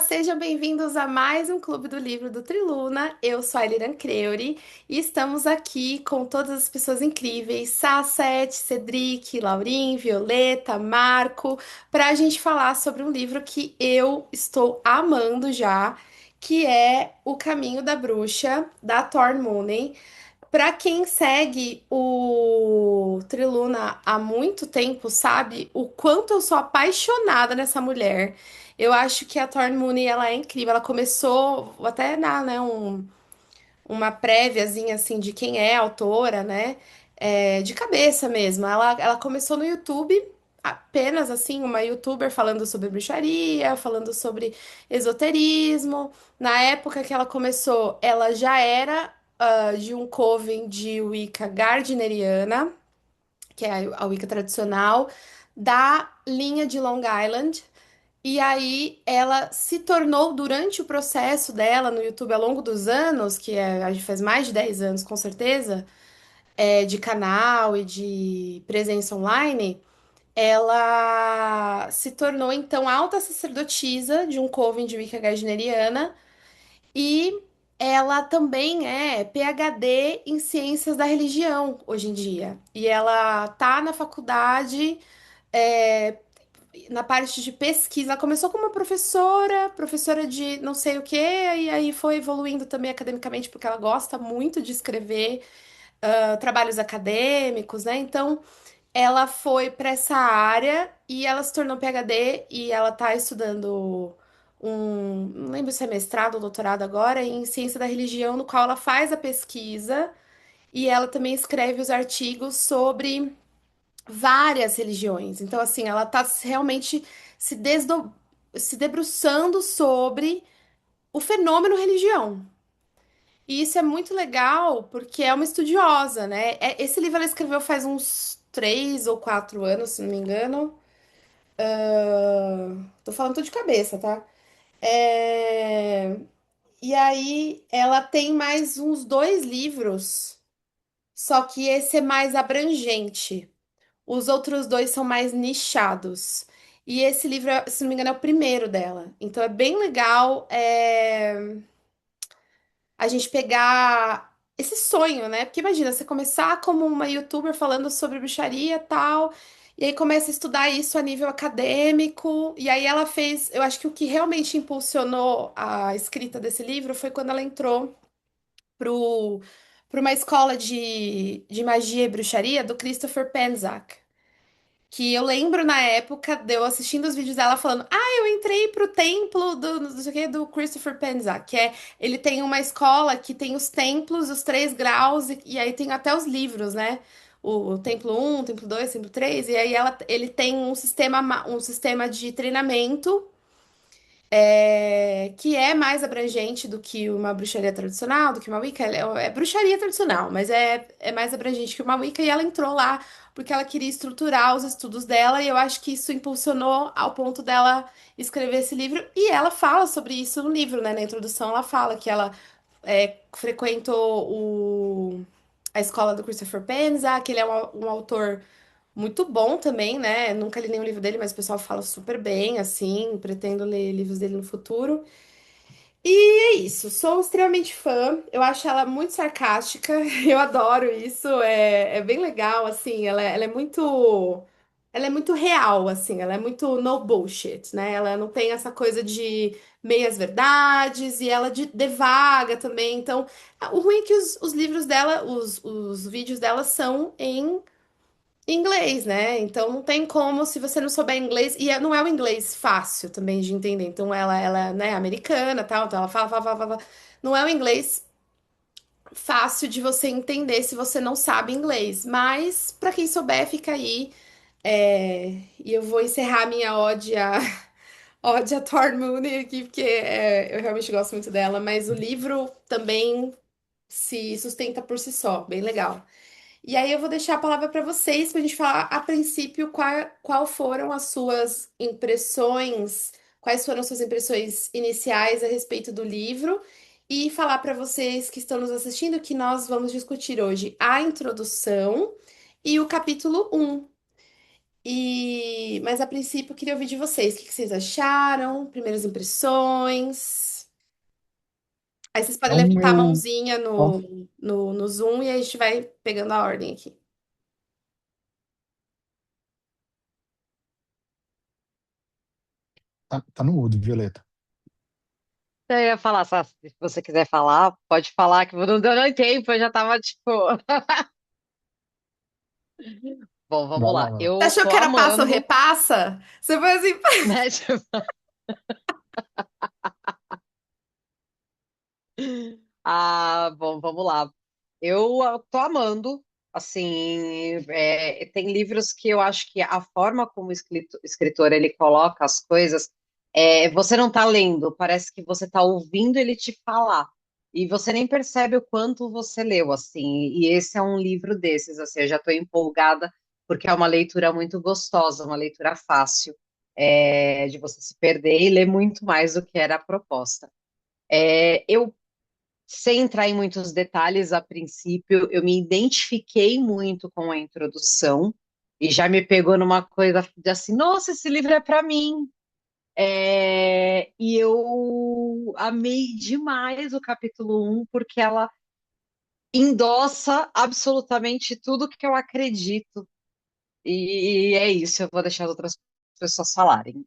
Sejam bem-vindos a mais um Clube do Livro do Triluna. Eu sou a Eliran Creuri e estamos aqui com todas as pessoas incríveis, Sassete, Cedric, Laurim, Violeta, Marco, para a gente falar sobre um livro que eu estou amando já, que é O Caminho da Bruxa, da Thorn Mooney. Para quem segue o Triluna há muito tempo, sabe o quanto eu sou apaixonada nessa mulher. Eu acho que a Thorn Mooney, ela é incrível. Ela começou, vou até dar, né, uma préviazinha, assim, de quem é a autora, né, de cabeça mesmo. Ela começou no YouTube, apenas, assim, uma YouTuber falando sobre bruxaria, falando sobre esoterismo. Na época que ela começou, ela já era de um coven de Wicca Gardneriana, que é a Wicca tradicional, da linha de Long Island. E aí ela se tornou, durante o processo dela no YouTube ao longo dos anos, a gente faz mais de 10 anos com certeza, de canal e de presença online, ela se tornou então alta sacerdotisa de um coven de Wicca Gardneriana e ela também é PhD em ciências da religião hoje em dia. E ela tá na faculdade, é, na parte de pesquisa. Ela começou como uma professora, professora de não sei o quê, e aí foi evoluindo também academicamente, porque ela gosta muito de escrever trabalhos acadêmicos, né? Então, ela foi para essa área e ela se tornou PhD e ela tá estudando não lembro se é mestrado ou doutorado agora, em ciência da religião, no qual ela faz a pesquisa e ela também escreve os artigos sobre várias religiões. Então, assim, ela tá realmente se, desdo... se debruçando sobre o fenômeno religião. E isso é muito legal porque é uma estudiosa, né? Esse livro ela escreveu faz uns 3 ou 4 anos, se não me engano. Tô falando tudo de cabeça, tá? É, E aí ela tem mais uns dois livros, só que esse é mais abrangente. Os outros dois são mais nichados. E esse livro, se não me engano, é o primeiro dela. Então é bem legal a gente pegar esse sonho, né? Porque imagina, você começar como uma youtuber falando sobre bruxaria e tal, e aí começa a estudar isso a nível acadêmico. E aí ela fez, eu acho que o que realmente impulsionou a escrita desse livro foi quando ela entrou pro, para uma escola de magia e bruxaria do Christopher Penczak. Que eu lembro na época de eu assistindo os vídeos dela falando: Ah, eu entrei pro templo não sei o quê, do Christopher Penczak, ele tem uma escola que tem os templos, os 3 graus, e aí tem até os livros, né? O templo um, templo 2, templo 3, e aí ele tem um sistema de treinamento que é mais abrangente do que uma bruxaria tradicional, do que uma Wicca. É bruxaria tradicional, mas é mais abrangente que uma Wicca. E ela entrou lá porque ela queria estruturar os estudos dela, e eu acho que isso impulsionou ao ponto dela escrever esse livro. E ela fala sobre isso no livro, né? Na introdução, ela fala que ela frequentou a escola do Christopher Penza, que ele é um autor muito bom também, né? Nunca li nenhum livro dele, mas o pessoal fala super bem, assim. Pretendo ler livros dele no futuro. E é isso, sou extremamente fã. Eu acho ela muito sarcástica, eu adoro isso. É bem legal, assim. Ela é muito. Ela é muito real, assim. Ela é muito no bullshit, né? Ela não tem essa coisa de meias verdades e ela devaga também. Então, o ruim é que os livros dela, os vídeos dela são em inglês, né? Então não tem como se você não souber inglês. E não é um inglês fácil também de entender. Então ela né, americana, tal. Então ela fala. Não é um inglês fácil de você entender se você não sabe inglês. Mas para quem souber, fica aí. E eu vou encerrar minha ode a Thor Mooney aqui, porque eu realmente gosto muito dela. Mas o livro também se sustenta por si só, bem legal. E aí eu vou deixar a palavra para vocês para a gente falar a princípio qual foram as suas impressões, quais foram as suas impressões iniciais a respeito do livro e falar para vocês que estão nos assistindo que nós vamos discutir hoje a introdução e o capítulo 1. Mas a princípio eu queria ouvir de vocês. O que que vocês acharam? Primeiras impressões? Aí vocês podem Então levantar a eu. mãozinha Ó, no Zoom e aí a gente vai pegando a ordem aqui. tá no mudo, Violeta. Eu ia falar, se você quiser falar, pode falar, que não deu nem tempo, eu já tava tipo. Bom, vamos Vai lá, lá. vai lá. Você Eu achou tô que era passa ou amando, repassa? Você foi assim. né? Tipo, bom, vamos lá. Tô amando, assim, tem livros que eu acho que a forma como o escritor ele coloca as coisas, você não tá lendo, parece que você tá ouvindo ele te falar. E você nem percebe o quanto você leu, assim. E esse é um livro desses, assim, eu já tô empolgada, porque é uma leitura muito gostosa, uma leitura fácil, de você se perder e ler muito mais do que era a proposta. Eu sem entrar em muitos detalhes a princípio, eu me identifiquei muito com a introdução e já me pegou numa coisa de assim, nossa, esse livro é para mim. E eu amei demais o capítulo 1 porque ela endossa absolutamente tudo que eu acredito. E é isso, eu vou deixar as outras pessoas falarem.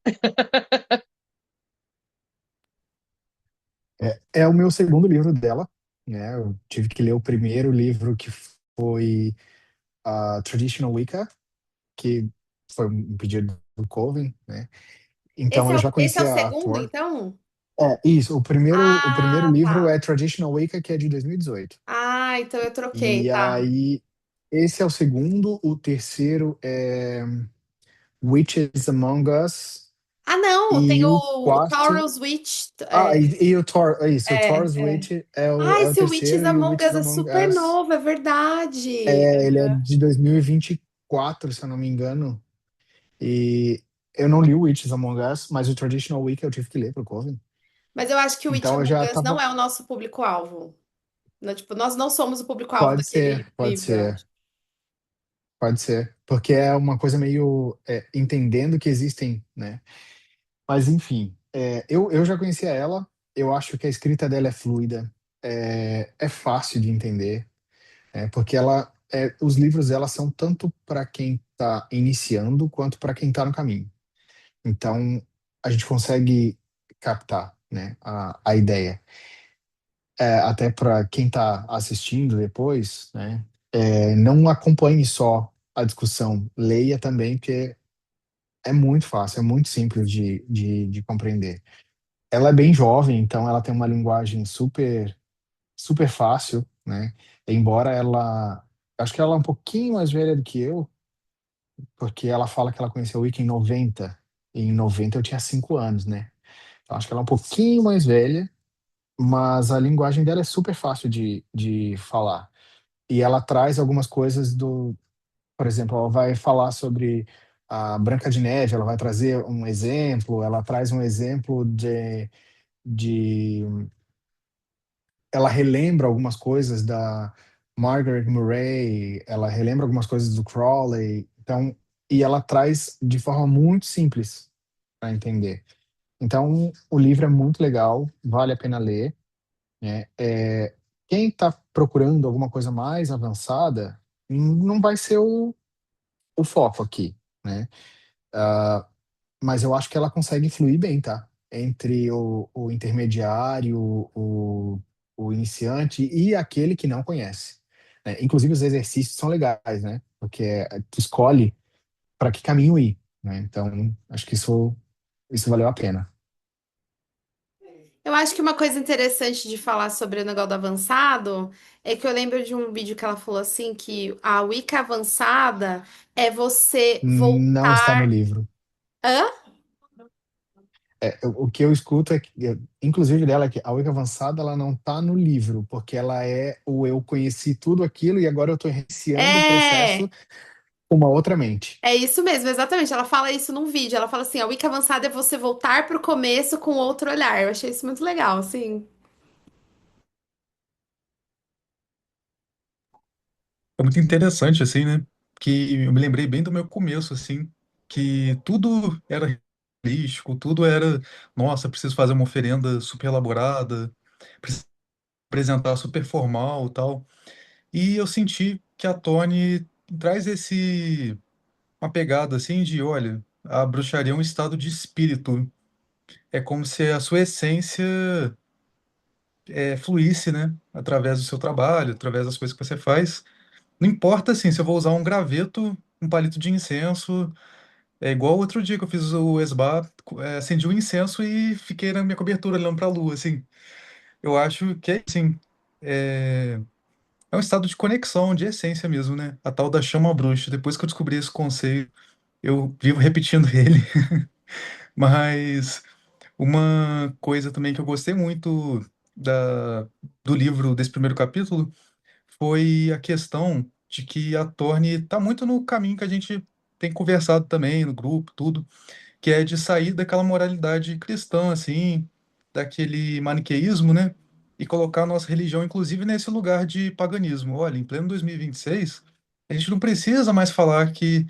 É o meu segundo livro dela, né? Eu tive que ler o primeiro livro, que foi a Traditional Wicca, que foi um pedido do Coven, né? Então eu já Esse é o conhecia a segundo, autor. então? Isso, o primeiro Ah, livro tá. é Traditional Wicca, que é de 2018. Ah, então eu troquei, E tá. aí, esse é o segundo, o terceiro é Witches Among Us, Ah, não, tem e o o quarto. Taurus Witch. Ah, e o Taurus É. Witch é o, Ah, é o esse Witches terceiro, e o Among Witches Us é Among super Us, novo, é verdade. ele é de 2024, se eu não me engano. E eu não li o Witches Among Us, mas o Traditional Week eu tive que ler pro Coven. Mas eu acho que o Witch Então eu Among já Us não tava. é o nosso público-alvo. Tipo, nós não somos o público-alvo Pode ser, daquele pode livro, eu acho. ser, pode ser. Porque é uma coisa meio entendendo que existem, né? Mas enfim, eu já conhecia ela, eu acho que a escrita dela é fluida, é fácil de entender, porque os livros dela são tanto para quem está iniciando quanto para quem está no caminho. Então a gente consegue captar, né, a ideia. Até para quem está assistindo depois, né, não acompanhe só a discussão, leia também, porque é muito fácil, é muito simples de compreender. Ela é bem jovem, então ela tem uma linguagem super, super fácil, né? Embora ela, acho que ela é um pouquinho mais velha do que eu, porque ela fala que ela conheceu o Wicca em 90, e em 90 eu tinha 5 anos, né? Então acho que ela é um pouquinho mais velha, mas a linguagem dela é super fácil de falar. E ela traz algumas coisas por exemplo, ela vai falar sobre a Branca de Neve, ela vai trazer um exemplo, ela traz um exemplo de ela relembra algumas coisas da Margaret Murray, ela relembra algumas coisas do Crowley, então, e ela traz de forma muito simples para entender. Então, o livro é muito legal, vale a pena ler, né? Quem está procurando alguma coisa mais avançada, não vai ser o foco aqui, né? Mas eu acho que ela consegue fluir bem, tá? Entre o intermediário, o iniciante e aquele que não conhece, né? Inclusive, os exercícios são legais, né? Porque tu escolhe para que caminho ir, né? Então, acho que isso valeu a pena. Eu acho que uma coisa interessante de falar sobre o negócio do avançado é que eu lembro de um vídeo que ela falou assim que a Wicca avançada é você Não está no voltar. livro. Hã? O que eu escuto inclusive dela, é que a Wicca Avançada ela não está no livro, porque ela é o eu conheci tudo aquilo e agora eu estou iniciando o processo É, com uma outra mente. é isso mesmo, exatamente. Ela fala isso num vídeo. Ela fala assim: a Wicca avançada é você voltar pro começo com outro olhar. Eu achei isso muito legal, assim. É muito interessante, assim, né? Que eu me lembrei bem do meu começo, assim. que tudo era ritualístico, tudo era, nossa, preciso fazer uma oferenda super elaborada, preciso apresentar super formal, e tal. E eu senti que a Tony traz uma pegada assim de, olha, a bruxaria é um estado de espírito. É como se a sua essência fluísse, né? Através do seu trabalho, através das coisas que você faz. Não importa assim, se eu vou usar um graveto, um palito de incenso. É igual outro dia que eu fiz o esbar, acendi um incenso e fiquei na minha cobertura olhando para a lua, assim. Eu acho que é assim, é, é um estado de conexão, de essência mesmo, né? A tal da chama bruxa. Depois que eu descobri esse conceito, eu vivo repetindo ele. Mas uma coisa também que eu gostei muito do livro, desse primeiro capítulo, foi a questão de que a Thorne está muito no caminho que a gente tem conversado também no grupo, tudo, que é de sair daquela moralidade cristã, assim, daquele maniqueísmo, né? E colocar a nossa religião, inclusive, nesse lugar de paganismo. Olha, em pleno 2026, a gente não precisa mais falar que,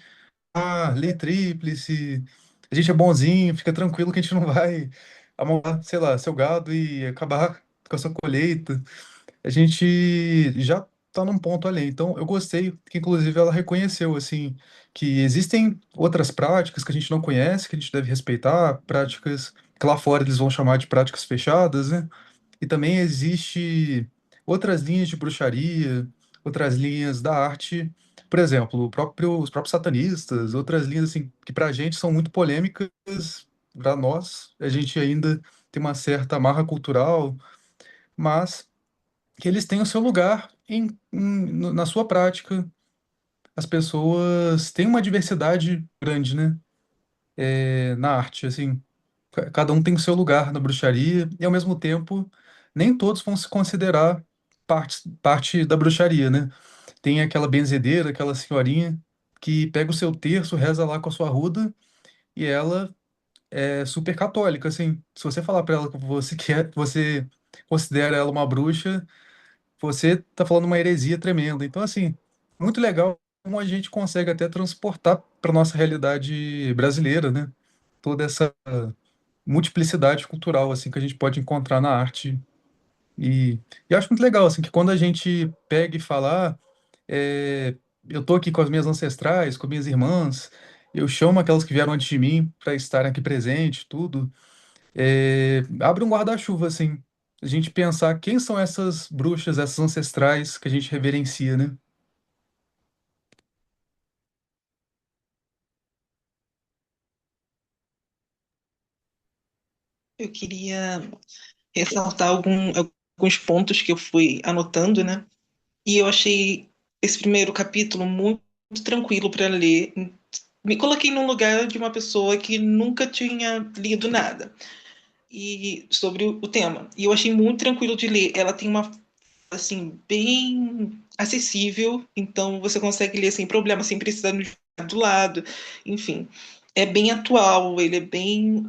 lei tríplice, a gente é bonzinho, fica tranquilo que a gente não vai amaldiçoar, sei lá, seu gado e acabar com a sua colheita. A gente já está num ponto além. Então, eu gostei que, inclusive, ela reconheceu, assim, que existem outras práticas que a gente não conhece, que a gente deve respeitar, práticas que lá fora eles vão chamar de práticas fechadas, né? E também existe outras linhas de bruxaria, outras linhas da arte, por exemplo, os próprios satanistas, outras linhas, assim, que para a gente são muito polêmicas, para nós, a gente ainda tem uma certa amarra cultural, mas que eles têm o seu lugar na sua prática. As pessoas têm uma diversidade grande, né? Na arte, assim. Cada um tem o seu lugar na bruxaria e, ao mesmo tempo, nem todos vão se considerar parte da bruxaria, né? Tem aquela benzedeira, aquela senhorinha que pega o seu terço, reza lá com a sua arruda e ela é super católica, assim. Se você falar pra ela que você considera ela uma bruxa, você tá falando uma heresia tremenda. Então, assim, muito legal como a gente consegue até transportar para nossa realidade brasileira, né? Toda essa multiplicidade cultural, assim, que a gente pode encontrar na arte. E eu acho muito legal, assim, que quando a gente pega e fala, eu tô aqui com as minhas ancestrais, com minhas irmãs, eu chamo aquelas que vieram antes de mim para estarem aqui presente, tudo. Abre um guarda-chuva, assim, a gente pensar quem são essas bruxas, essas ancestrais que a gente reverencia, né? Eu queria ressaltar alguns pontos que eu fui anotando, né? E eu achei esse primeiro capítulo muito tranquilo para ler. Me coloquei no lugar de uma pessoa que nunca tinha lido nada e sobre o tema. E eu achei muito tranquilo de ler. Ela tem uma assim bem acessível, então você consegue ler sem problema, sem precisar do lado. Enfim, é bem atual, ele é bem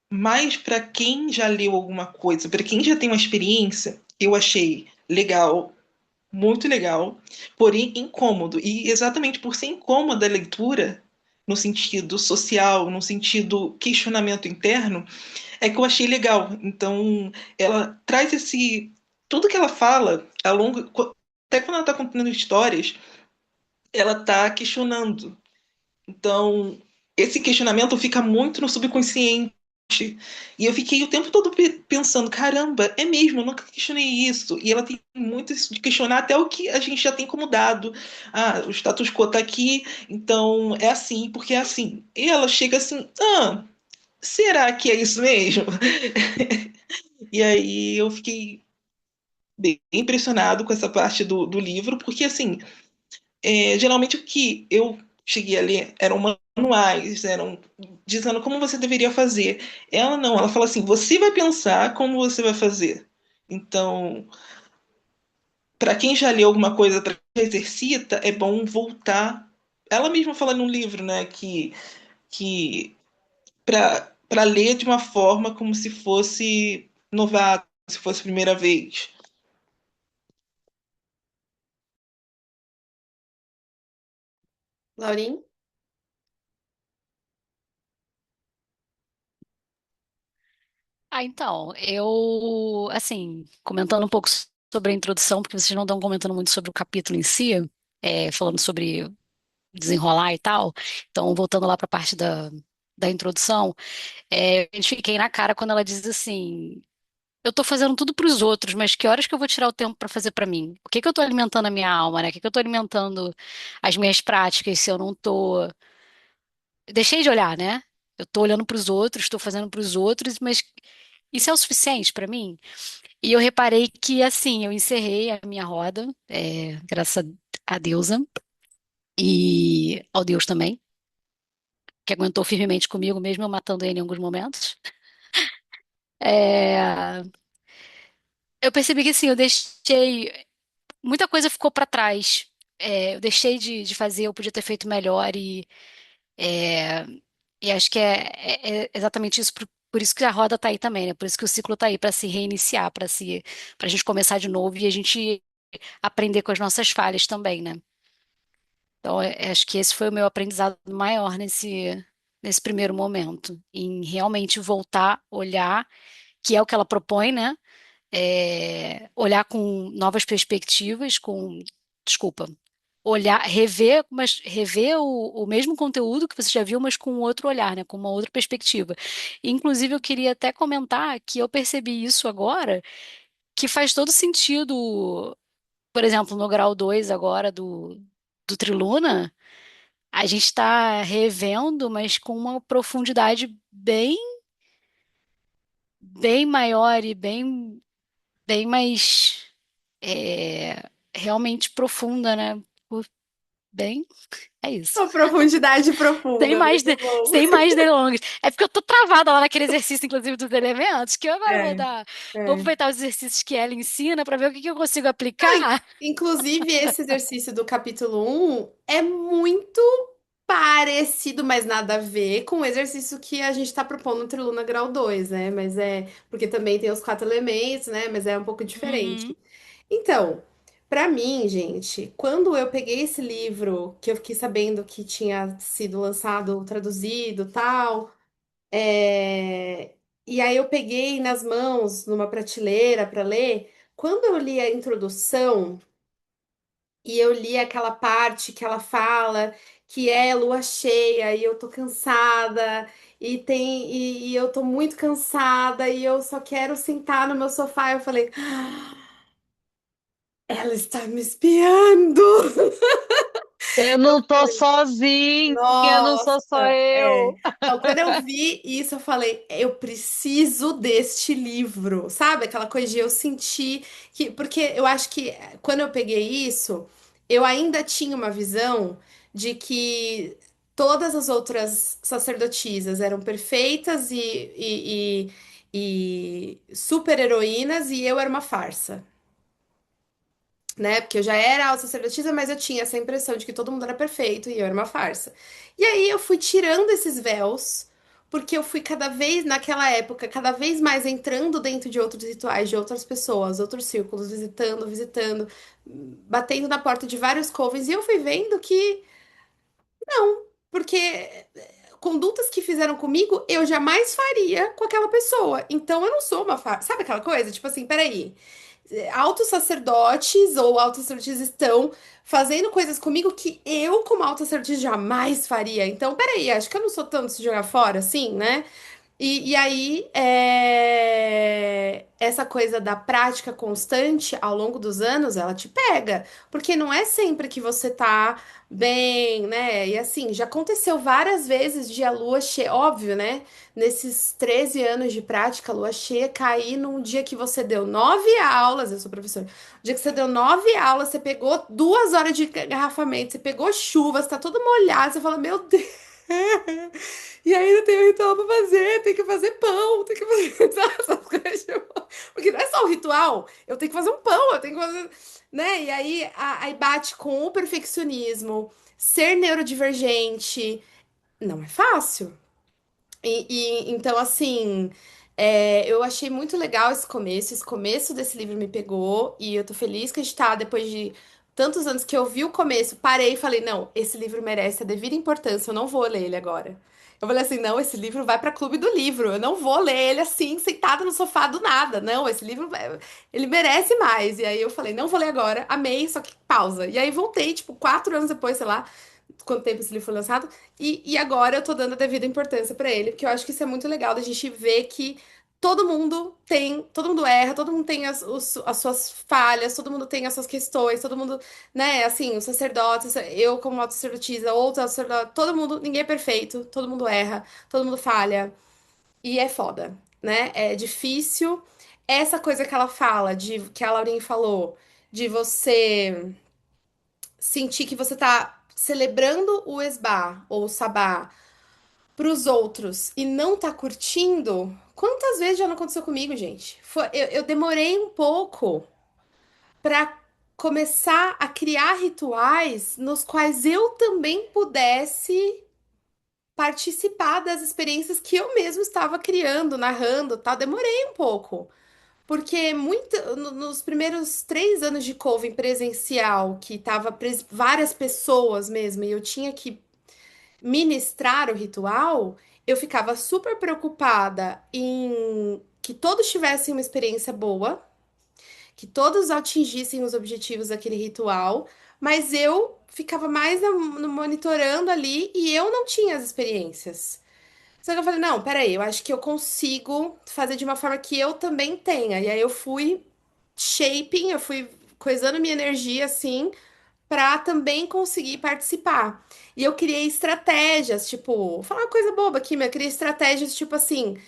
mais para quem já leu alguma coisa, para quem já tem uma experiência, eu achei legal, muito legal, porém incômodo. E exatamente por ser incômoda a leitura, no sentido social, no sentido questionamento interno, é que eu achei legal. Então, ela traz esse. Tudo que ela fala, ao longo. Até quando ela está contando histórias, ela está questionando. Então, esse questionamento fica muito no subconsciente. E eu fiquei o tempo todo pensando, caramba, é mesmo, eu nunca questionei isso. E ela tem muito isso de questionar até o que a gente já tem como dado. Ah, o status quo tá aqui, então é assim, porque é assim. E ela chega assim, será que é isso mesmo? E aí eu fiquei bem impressionado com essa parte do livro, porque assim, geralmente o que eu cheguei a ler eram manuais, eram dizendo como você deveria fazer. Ela não, ela fala assim: você vai pensar como você vai fazer. Então, para quem já leu alguma coisa, para quem exercita, é bom voltar. Ela mesma fala num livro, né, que para ler de uma forma como se fosse novato, se fosse a primeira vez. Laurim? Então, eu, assim, comentando um pouco sobre a introdução, porque vocês não estão comentando muito sobre o capítulo em si, falando sobre desenrolar e tal. Então, voltando lá para a parte da introdução, eu identifiquei na cara quando ela diz assim: eu tô fazendo tudo para os outros, mas que horas que eu vou tirar o tempo para fazer para mim? O que que eu tô alimentando a minha alma, né? O que que eu tô alimentando as minhas práticas se eu não tô. Deixei de olhar, né? Eu tô olhando para os outros, estou fazendo para os outros, mas isso é o suficiente para mim? E eu reparei que, assim, eu encerrei a minha roda, graças a deusa e ao Deus também, que aguentou firmemente comigo, mesmo eu matando ele em alguns momentos. É, eu percebi que, assim, eu deixei. Muita coisa ficou para trás. Eu deixei de fazer, eu podia ter feito melhor é, e acho que é exatamente isso, por isso que a roda tá aí também, né? Por isso que o ciclo tá aí para se reiniciar, para a gente começar de novo e a gente aprender com as nossas falhas também, né? Então, acho que esse foi o meu aprendizado maior nesse primeiro momento, em realmente voltar, olhar, que é o que ela propõe, né? Olhar com novas perspectivas, desculpa, olhar, rever, mas rever o mesmo conteúdo que você já viu, mas com outro olhar, né? Com uma outra perspectiva. Inclusive, eu queria até comentar que eu percebi isso agora, que faz todo sentido, por exemplo, no grau 2 agora do Triluna. A gente está revendo, mas com uma profundidade bem maior e bem mais realmente profunda, né? Bem, é isso. Uma profundidade Sem profunda, mais, muito bom. sem mais delongas. É porque eu tô travada lá naquele exercício, inclusive, dos elementos, que eu agora É, vou é. aproveitar os exercícios que ela ensina para ver o que que eu consigo Não, aplicar. inclusive, esse exercício do capítulo 1 é muito parecido, mas nada a ver com o exercício que a gente está propondo no Triluna Grau 2, né? Mas porque também tem os 4 elementos, né? Mas é um pouco Uhum, diferente. Então, pra mim, gente, quando eu peguei esse livro, que eu fiquei sabendo que tinha sido lançado, traduzido, tal, e aí eu peguei nas mãos, numa prateleira para ler, quando eu li a introdução e eu li aquela parte que ela fala que é lua cheia e eu tô cansada e eu tô muito cansada e eu só quero sentar no meu sofá, eu falei, ela está me espiando. Eu Eu não tô falei, sozinha, não nossa, sou só eu. Então, quando eu vi isso, eu falei, eu preciso deste livro, sabe? Aquela coisa de eu sentir que, porque eu acho que quando eu peguei isso, eu ainda tinha uma visão de que todas as outras sacerdotisas eram perfeitas e super heroínas e eu era uma farsa, né? Porque eu já era alta sacerdotisa, mas eu tinha essa impressão de que todo mundo era perfeito e eu era uma farsa. E aí eu fui tirando esses véus, porque eu fui cada vez, naquela época, cada vez mais entrando dentro de outros rituais, de outras pessoas, outros círculos, visitando, batendo na porta de vários covens, e eu fui vendo que, porque condutas que fizeram comigo, eu jamais faria com aquela pessoa. Então eu não sou uma farsa. Sabe aquela coisa? Tipo assim, peraí altos sacerdotes ou altos sacerdotes estão fazendo coisas comigo que eu, como alto sacerdote, jamais faria. Então, peraí, acho que eu não sou tanto se jogar fora, assim, né? E aí, essa coisa da prática constante ao longo dos anos, ela te pega, porque não é sempre que você tá bem, né? E assim, já aconteceu várias vezes de a lua cheia, óbvio, né? Nesses 13 anos de prática, a lua cheia cair num dia que você deu 9 aulas, eu sou professora, o dia que você deu 9 aulas, você pegou 2 horas de engarrafamento, você pegou chuva, você tá todo molhado, você fala, meu Deus. E ainda tem um ritual pra fazer, tem que fazer pão, tem que fazer sabe, essas coisas. Porque não é só o ritual, eu tenho que fazer um pão, eu tenho que fazer. Né? E aí bate com o perfeccionismo, ser neurodivergente, não é fácil. Então, assim, eu achei muito legal esse começo desse livro me pegou, e eu tô feliz que a gente tá, depois de tantos anos que eu vi o começo, parei e falei, não, esse livro merece a devida importância, eu não vou ler ele agora. Eu falei assim, não, esse livro vai para Clube do Livro. Eu não vou ler ele assim, sentada no sofá do nada. Não, esse livro, ele merece mais. E aí eu falei, não vou ler agora. Amei, só que pausa. E aí voltei, tipo, 4 anos depois, sei lá, quanto tempo esse livro foi lançado. E agora eu tô dando a devida importância pra ele, porque eu acho que isso é muito legal da gente ver que todo mundo erra, todo mundo tem as suas falhas, todo mundo tem as suas questões, todo mundo, né, assim, os sacerdotes, eu como uma sacerdotisa, outro sacerdote, todo mundo, ninguém é perfeito, todo mundo erra, todo mundo falha, e é foda, né? É difícil. Essa coisa que ela fala, que a Laurinha falou, de você sentir que você tá celebrando o esbar ou o sabá pros outros e não tá curtindo, quantas vezes já não aconteceu comigo, gente? Eu demorei um pouco pra começar a criar rituais nos quais eu também pudesse participar das experiências que eu mesmo estava criando, narrando, tal. Demorei um pouco. Porque nos primeiros 3 anos de coaching presencial, que tava várias pessoas mesmo, e eu tinha que ministrar o ritual, eu ficava super preocupada em que todos tivessem uma experiência boa, que todos atingissem os objetivos daquele ritual, mas eu ficava mais no monitorando ali e eu não tinha as experiências. Só que eu falei, não, peraí, eu acho que eu consigo fazer de uma forma que eu também tenha. E aí eu fui shaping, eu fui coisando minha energia assim, pra também conseguir participar. E eu criei estratégias, tipo, vou falar uma coisa boba aqui, mas eu criei estratégias tipo assim,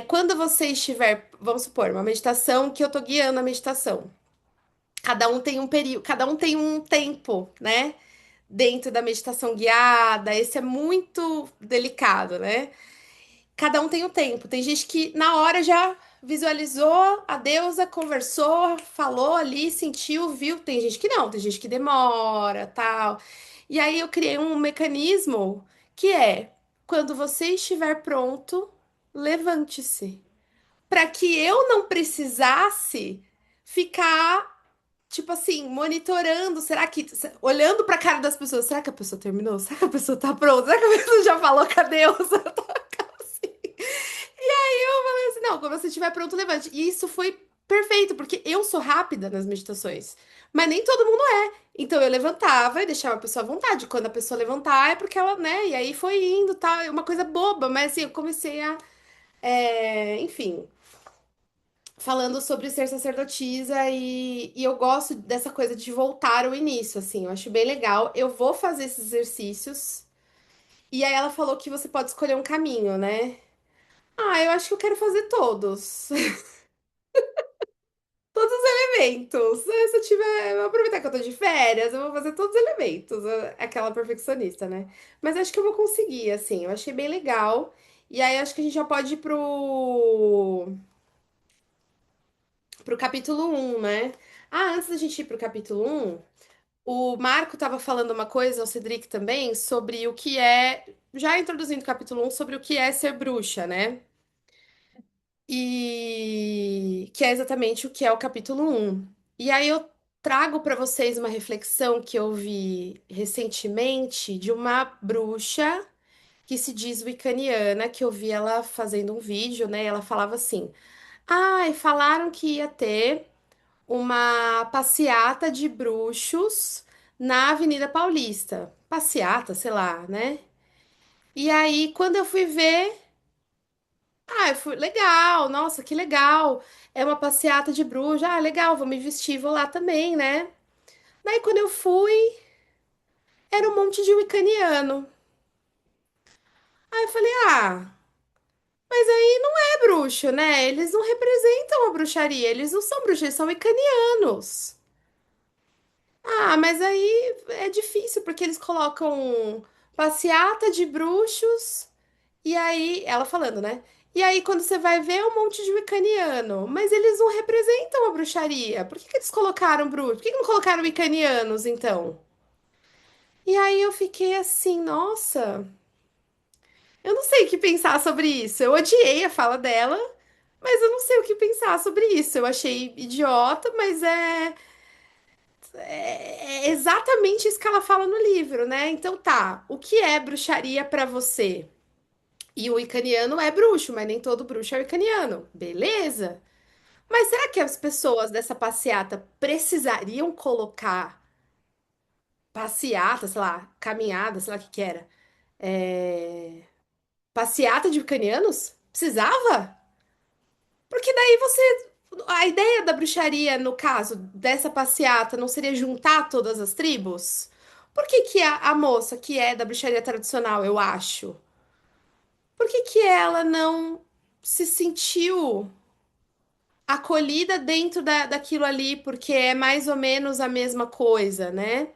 quando você estiver, vamos supor, uma meditação que eu tô guiando a meditação. Cada um tem um período, cada um tem um tempo, né? Dentro da meditação guiada, esse é muito delicado, né? Cada um tem um tempo. Tem gente que na hora já visualizou a deusa, conversou, falou ali, sentiu, viu. Tem gente que não, tem gente que demora, tal. E aí eu criei um mecanismo que é: quando você estiver pronto, levante-se, para que eu não precisasse ficar tipo assim, monitorando, será que olhando para a cara das pessoas, será que a pessoa terminou? Será que a pessoa tá pronta? Será que a pessoa já falou com a deusa? Eu falei assim, não, quando você estiver pronto, levante. E isso foi perfeito, porque eu sou rápida nas meditações, mas nem todo mundo é. Então eu levantava e deixava a pessoa à vontade. Quando a pessoa levantar é porque ela, né? E aí foi indo, tal, é uma coisa boba, mas assim, eu comecei enfim, falando sobre ser sacerdotisa e eu gosto dessa coisa de voltar ao início, assim, eu acho bem legal. Eu vou fazer esses exercícios. E aí ela falou que você pode escolher um caminho, né? Ah, eu acho que eu quero fazer todos. Todos os elementos. Se eu tiver, eu vou aproveitar que eu tô de férias, eu vou fazer todos os elementos. Aquela perfeccionista, né? Mas acho que eu vou conseguir, assim. Eu achei bem legal. E aí acho que a gente já pode ir pro capítulo 1, né? Ah, antes da gente ir pro capítulo 1, o Marco tava falando uma coisa, o Cedric também, sobre o que é. Já introduzindo o capítulo 1, sobre o que é ser bruxa, né? E que é exatamente o que é o capítulo 1. E aí eu trago para vocês uma reflexão que eu vi recentemente de uma bruxa que se diz wicaniana, que eu vi ela fazendo um vídeo, né? E ela falava assim: "Ai, falaram que ia ter uma passeata de bruxos na Avenida Paulista. Passeata, sei lá, né? E aí, quando eu fui ver, eu fui, legal, nossa, que legal. É uma passeata de bruxa. Ah, legal, vou me vestir, vou lá também, né? Daí quando eu fui, era um monte de wicaniano. Aí eu falei, mas aí não é bruxo, né? Eles não representam a bruxaria, eles não são bruxos, eles são wicanianos. Ah, mas aí é difícil, porque eles colocam passeata de bruxos. E aí, ela falando, né? E aí, quando você vai ver, é um monte de wicaniano. Mas eles não representam a bruxaria. Por que que eles colocaram bruxo? Por que que não colocaram wicanianos, então? E aí eu fiquei assim, nossa, eu não sei o que pensar sobre isso. Eu odiei a fala dela, mas eu não sei o que pensar sobre isso. Eu achei idiota, mas é exatamente isso que ela fala no livro, né? Então tá, o que é bruxaria pra você? E o wicaniano é bruxo, mas nem todo bruxo é wicaniano. Beleza? Mas será que as pessoas dessa passeata precisariam colocar passeata, sei lá, caminhada, sei lá o que que era? É, passeata de wicanianos? Precisava? Porque daí você. A ideia da bruxaria, no caso dessa passeata, não seria juntar todas as tribos? Por que que a moça que é da bruxaria tradicional, eu acho, por que que ela não se sentiu acolhida dentro daquilo ali, porque é mais ou menos a mesma coisa, né?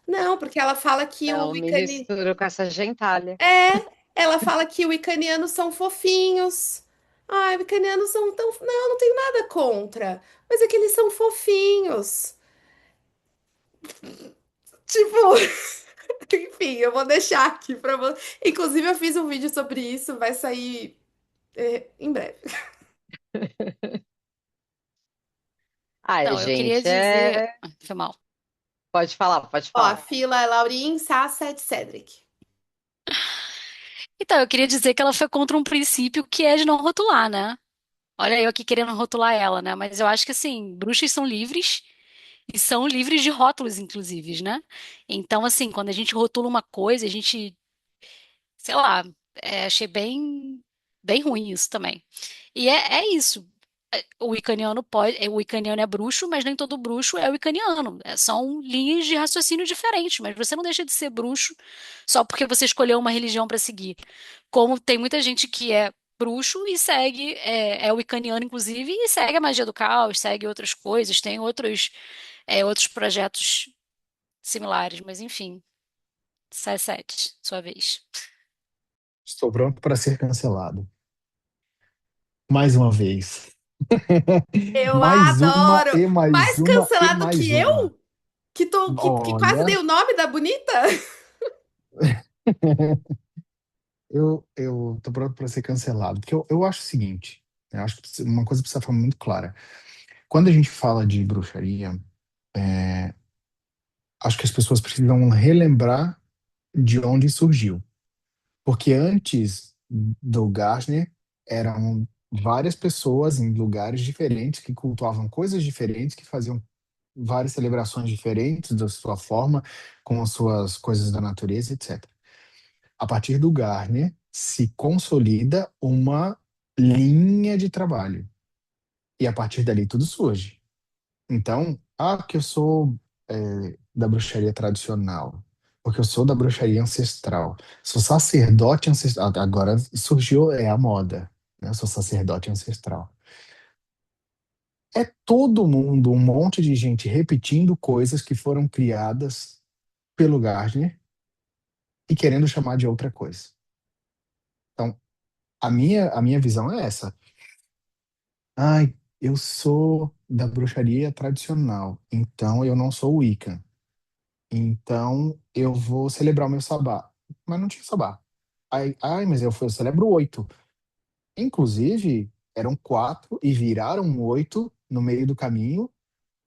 Não, porque ela fala que o Não me Wicani... misturo com essa gentalha. É, ela fala que o Wicanianos são fofinhos. Ai, Wicanianos são tão... Não, não tenho nada contra. Mas é que eles são fofinhos. Tipo, enfim, eu vou deixar aqui pra você. Inclusive, eu fiz um vídeo sobre isso, vai sair em breve. Ai, Não, eu queria gente, dizer. Foi mal. pode falar, pode Ó, a falar. fila é Laurin, Sasset, Cedric. Então, eu queria dizer que ela foi contra um princípio que é de não rotular, né? Olha eu aqui querendo rotular ela, né? Mas eu acho que, assim, bruxas são livres e são livres de rótulos, inclusive, né? Então, assim, quando a gente rotula uma coisa, a gente, sei lá, achei bem ruim isso também. E é isso. O Wicaniano o Wicaniano é bruxo, mas nem todo bruxo é Wicaniano. São linhas de raciocínio diferentes, mas você não deixa de ser bruxo só porque você escolheu uma religião para seguir. Como tem muita gente que é bruxo e segue, é Wicaniano, inclusive, e segue a magia do caos, segue outras coisas, tem outros projetos similares, mas enfim. 17, sua vez. Estou pronto para ser cancelado. Mais uma vez. Eu Mais uma adoro! e mais Mais uma e cancelado que mais uma. eu? Que quase dei Olha, o nome da bonita? eu tô pronto para ser cancelado. Porque eu acho o seguinte: eu acho que uma coisa precisa ficar muito clara. Quando a gente fala de bruxaria, acho que as pessoas precisam relembrar de onde surgiu. Porque antes do Gardner, eram várias pessoas em lugares diferentes que cultuavam coisas diferentes, que faziam várias celebrações diferentes da sua forma, com as suas coisas da natureza, etc. A partir do Gardner, se consolida uma linha de trabalho. E a partir dali tudo surge. Então, que eu sou da bruxaria tradicional, porque eu sou da bruxaria ancestral, sou sacerdote ancestral, agora surgiu a moda, né? Eu sou sacerdote ancestral. É todo mundo, um monte de gente repetindo coisas que foram criadas pelo Gardner e querendo chamar de outra coisa. Então, a minha visão é essa. Ai, eu sou da bruxaria tradicional, então eu não sou Wiccan. Então, eu vou celebrar o meu sabá. Mas não tinha sabá. Mas eu celebro 8. Inclusive, eram 4 e viraram 8 no meio do caminho,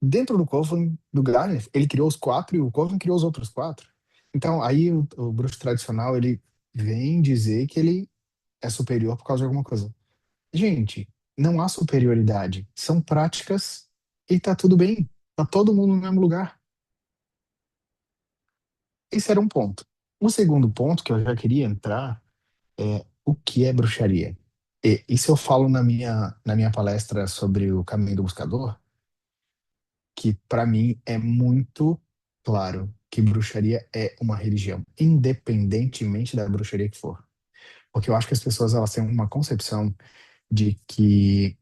dentro do Coven do Gardner. Ele criou os 4 e o Coven criou os outros 4. Então, aí o bruxo tradicional, ele vem dizer que ele é superior por causa de alguma coisa. Gente, não há superioridade. São práticas e tá tudo bem. Tá todo mundo no mesmo lugar. Esse era um ponto. O segundo ponto que eu já queria entrar é o que é bruxaria. E isso eu falo na minha palestra sobre o caminho do buscador, que para mim é muito claro que bruxaria é uma religião, independentemente da bruxaria que for. Porque eu acho que as pessoas elas têm uma concepção de que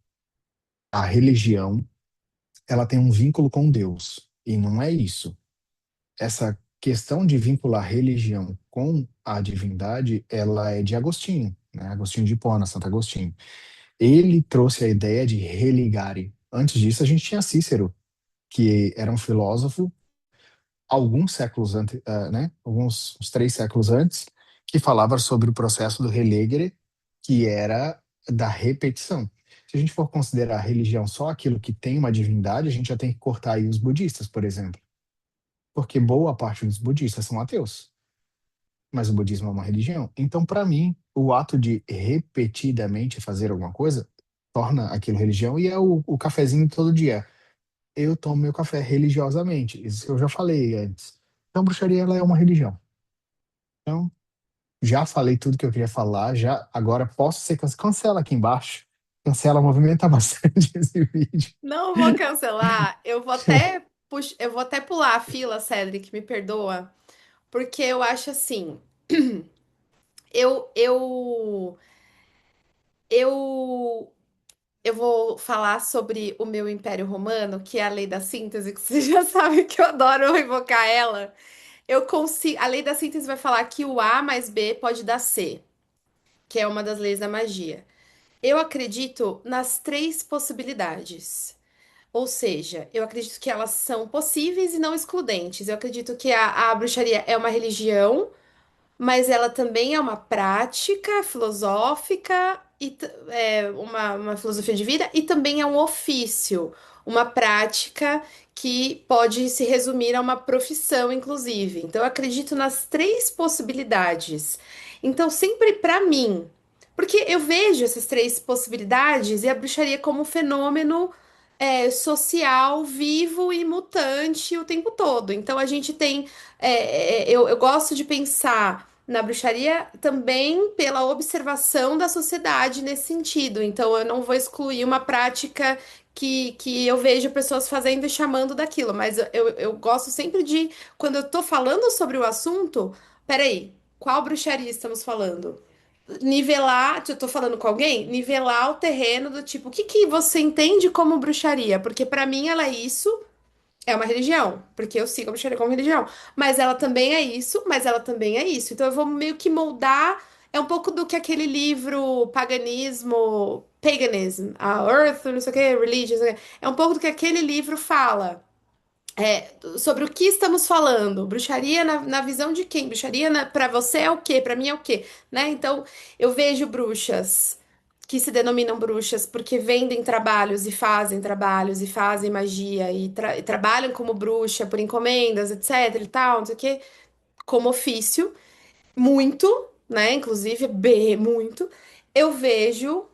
a religião ela tem um vínculo com Deus. E não é isso. Essa questão de vincular religião com a divindade, ela é de Agostinho, né? Agostinho de Hipona, Santo Agostinho. Ele trouxe a ideia de religare. Antes disso, a gente tinha Cícero, que era um filósofo, alguns séculos antes, né? Alguns uns 3 séculos antes, que falava sobre o processo do relegere, que era da repetição. Se a gente for considerar a religião só aquilo que tem uma divindade, a gente já tem que cortar aí os budistas, por exemplo, porque boa parte dos budistas são ateus. mas o budismo é uma religião. Então, para mim, o ato de repetidamente fazer alguma coisa torna aquilo religião e é o cafezinho todo dia. Eu tomo meu café religiosamente, isso que eu já falei antes. Então, bruxaria ela é uma religião. Então, já falei tudo que eu queria falar, já agora posso ser cancela aqui embaixo. Cancela, movimenta bastante esse vídeo. Não vou cancelar. Eu vou até pular a fila, Cedric, me perdoa, porque eu acho assim, eu eu eu eu vou falar sobre o meu Império Romano, que é a lei da síntese, que você já sabe que eu adoro invocar ela. Eu consigo, a lei da síntese vai falar que o A mais B pode dar C, que é uma das leis da magia. Eu acredito nas três possibilidades. Ou seja, eu acredito que elas são possíveis e não excludentes. Eu acredito que a bruxaria é uma religião, mas ela também é uma prática filosófica e é uma filosofia de vida e também é um ofício, uma prática que pode se resumir a uma profissão, inclusive. Então, eu acredito nas três possibilidades. Então, sempre para mim, porque eu vejo essas três possibilidades e a bruxaria como um fenômeno social, vivo e mutante o tempo todo. Então, a gente tem eu gosto de pensar na bruxaria também pela observação da sociedade nesse sentido. Então, eu não vou excluir uma prática que eu vejo pessoas fazendo e chamando daquilo, mas eu gosto sempre de, quando eu tô falando sobre o assunto, peraí, qual bruxaria estamos falando? Nivelar, eu tô falando com alguém, nivelar o terreno do tipo, o que que você entende como bruxaria? Porque pra mim ela é isso, é uma religião, porque eu sigo a bruxaria como religião. Mas ela também é isso, mas ela também é isso. Então eu vou meio que moldar. É um pouco do que aquele livro Paganism, a Earth, não sei o que, Religion, não sei o quê. É um pouco do que aquele livro fala. Sobre o que estamos falando? Bruxaria na visão de quem? Bruxaria para você é o quê? Para mim é o quê? Né? Então eu vejo bruxas que se denominam bruxas porque vendem trabalhos e fazem magia e trabalham como bruxa por encomendas, etc e tal, não sei o quê, como ofício, muito, né? Inclusive, muito. Eu vejo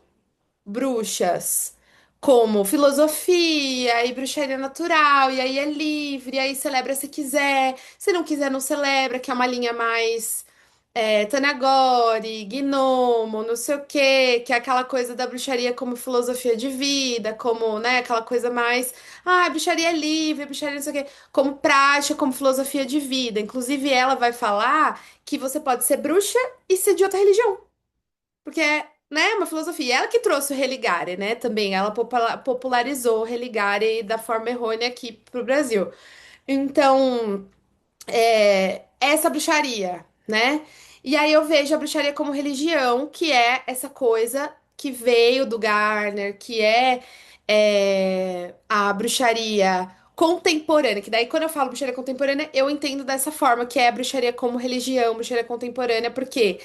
bruxas como filosofia e bruxaria natural, e aí é livre, e aí celebra se quiser, se não quiser, não celebra, que é uma linha mais Tanagori, Gnomo, não sei o quê, que é aquela coisa da bruxaria como filosofia de vida, como, né, aquela coisa mais, bruxaria é livre, bruxaria não sei o quê, como prática, como filosofia de vida. Inclusive, ela vai falar que você pode ser bruxa e ser de outra religião. Porque é, né, uma filosofia. Ela que trouxe o Religare, né? Também ela popularizou o Religare da forma errônea aqui pro Brasil. Então, essa bruxaria, né? E aí eu vejo a bruxaria como religião, que é essa coisa que veio do Garner, que a bruxaria contemporânea, que daí quando eu falo bruxaria contemporânea, eu entendo dessa forma, que é a bruxaria como religião, bruxaria contemporânea, porque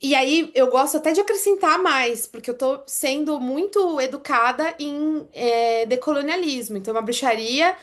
e aí eu gosto até de acrescentar mais, porque eu tô sendo muito educada em decolonialismo. Então, uma bruxaria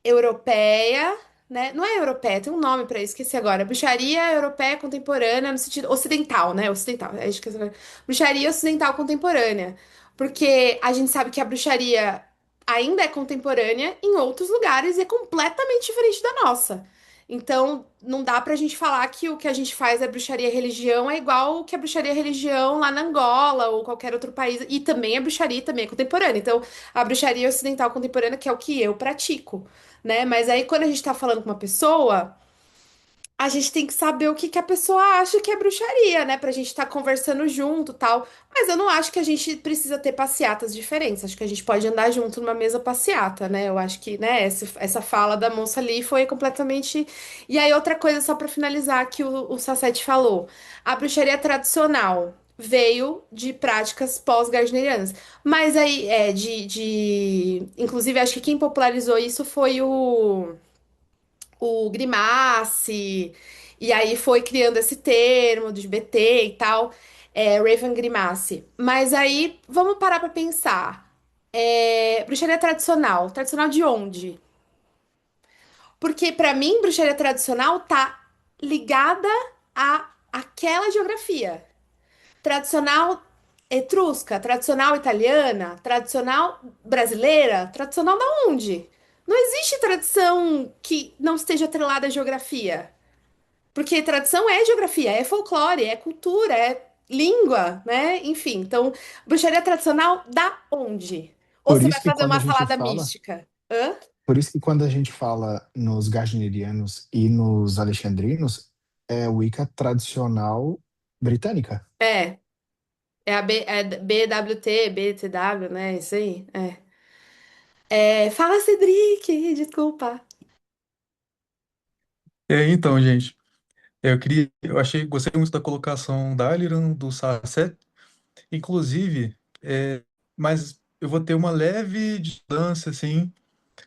europeia, né? Não é europeia, tem um nome pra isso, esqueci agora. Bruxaria europeia contemporânea no sentido ocidental, né? Ocidental, é isso que eu... Bruxaria ocidental contemporânea. Porque a gente sabe que a bruxaria ainda é contemporânea em outros lugares e é completamente diferente da nossa. Então, não dá pra gente falar que o que a gente faz é bruxaria religião é igual o que é bruxaria religião lá na Angola ou qualquer outro país. E também é bruxaria, e também é contemporânea. Então, a bruxaria ocidental contemporânea, que é o que eu pratico, né? Mas aí quando a gente tá falando com uma pessoa, a gente tem que saber o que que a pessoa acha que é bruxaria, né? Pra gente estar conversando junto, tal. Mas eu não acho que a gente precisa ter passeatas diferentes. Acho que a gente pode andar junto numa mesma passeata, né? Eu acho que, né, essa fala da moça ali foi completamente. E aí, outra coisa, só pra finalizar, que o Sassetti falou: a bruxaria tradicional veio de práticas pós-gardnerianas. Mas aí, inclusive, acho que quem popularizou isso foi o Grimassi, e aí foi criando esse termo de BT e tal, Raven Grimassi. Mas aí, vamos parar pra pensar. Bruxaria tradicional. Tradicional de onde? Porque pra mim, bruxaria tradicional tá ligada a aquela geografia. Tradicional etrusca, tradicional italiana, tradicional brasileira, tradicional da onde? Não existe tradição que não esteja atrelada à geografia. Porque tradição é geografia, é folclore, é cultura, é língua, né? Enfim, então, bruxaria tradicional da onde? Ou Por você vai isso que fazer quando a uma gente salada fala, mística? Hã? por isso que quando a gente fala nos gardnerianos e nos alexandrinos, é Wicca tradicional britânica. É, é a BWT, BTW, né? Isso aí. Fala, Cedric, desculpa. Então, gente, gostei muito da colocação da Aliran, do Sasset, inclusive, mas eu vou ter uma leve distância, assim,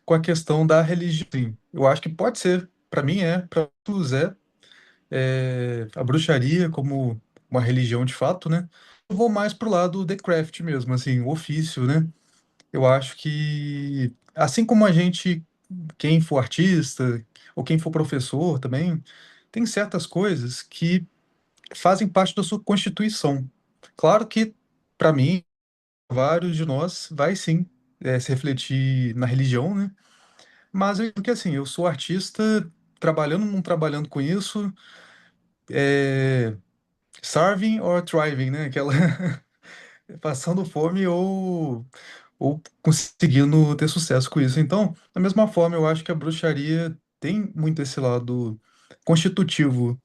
com a questão da religião. Sim. Eu acho que pode ser, para mim para muitos a bruxaria como uma religião de fato, né? Eu vou mais pro lado The Craft mesmo, assim, o ofício, né? Eu acho que, assim como a gente, quem for artista ou quem for professor também, tem certas coisas que fazem parte da sua constituição. Claro que, para mim, vários de nós, vai sim se refletir na religião, né? Mas eu, porque assim, eu sou artista, trabalhando ou não trabalhando com isso, é, starving or thriving, né? Aquela passando fome ou conseguindo ter sucesso com isso. Então, da mesma forma, eu acho que a bruxaria tem muito esse lado constitutivo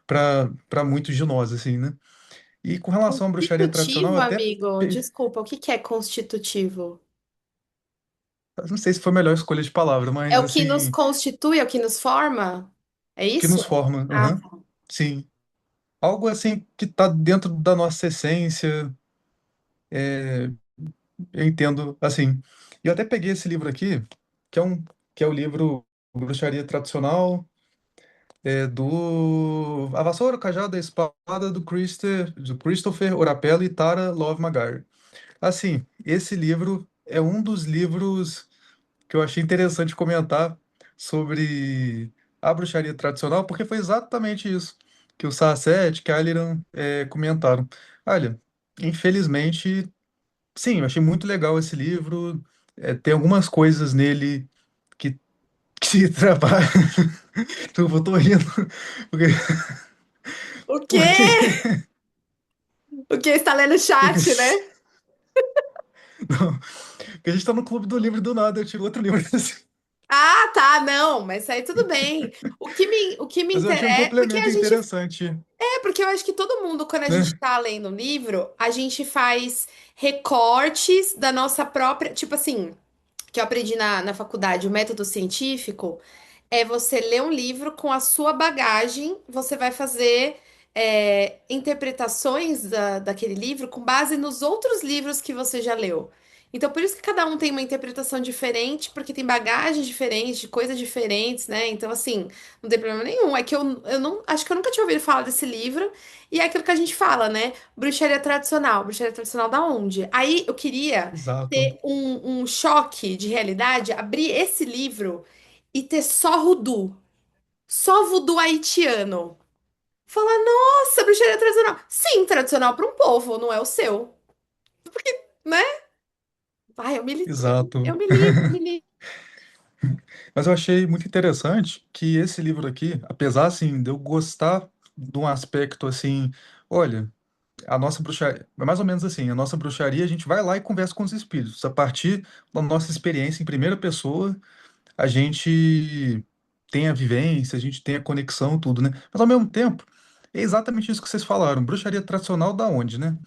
para muitos de nós, assim, né? E com relação à bruxaria tradicional, Constitutivo, eu até amigo, desculpa, o que que é constitutivo? não sei se foi a melhor escolha de palavra, É mas o que nos assim, constitui, é o que nos forma? É que isso? nos forma, Ah, aham, sim. Algo assim que está dentro da nossa essência, eu entendo assim. E eu até peguei esse livro aqui, que é que é o livro Bruxaria Tradicional, do A Vassoura, o Cajado e a Espada do Christopher Orapello e Tara Love Maguire. Assim, esse livro é um dos livros que eu achei interessante comentar sobre a bruxaria tradicional, porque foi exatamente isso que o Sasset, que a Aliran comentaram. Olha, infelizmente, sim, eu achei muito legal esse livro. Tem algumas coisas nele que, que trabalham. Eu tô rindo, porque, o porque, quê? O que está lendo o porque, chat, né? não, porque a gente tá no clube do livro e do nada, eu tiro outro livro. Ah, tá, não, mas aí tudo bem. O que me Mas eu achei um interessa, porque complemento a gente, interessante, porque eu acho que todo mundo, quando a gente né? tá lendo um livro, a gente faz recortes da nossa própria, tipo assim, que eu aprendi na faculdade, o método científico, é você ler um livro com a sua bagagem, você vai fazer interpretações daquele livro com base nos outros livros que você já leu. Então, por isso que cada um tem uma interpretação diferente, porque tem bagagens diferentes, de coisas diferentes, né? Então, assim, não tem problema nenhum. É que eu não, acho que eu nunca tinha ouvido falar desse livro, e é aquilo que a gente fala, né? Bruxaria tradicional. Bruxaria tradicional da onde? Aí eu queria Exato. ter um choque de realidade, abrir esse livro e ter só voodoo. Só voodoo haitiano. Falar, nossa, bruxaria tradicional. Sim, tradicional para um povo, não é o seu, né? Ai, eu me, li- Exato. eu me livro, eu me livro. Mas eu achei muito interessante que esse livro aqui, apesar assim de eu gostar de um aspecto assim, olha, a nossa bruxaria, é mais ou menos assim, a nossa bruxaria, a gente vai lá e conversa com os espíritos. A partir da nossa experiência em primeira pessoa, a gente tem a vivência, a gente tem a conexão, tudo, né? Mas ao mesmo tempo, é exatamente isso que vocês falaram. Bruxaria tradicional da onde, né?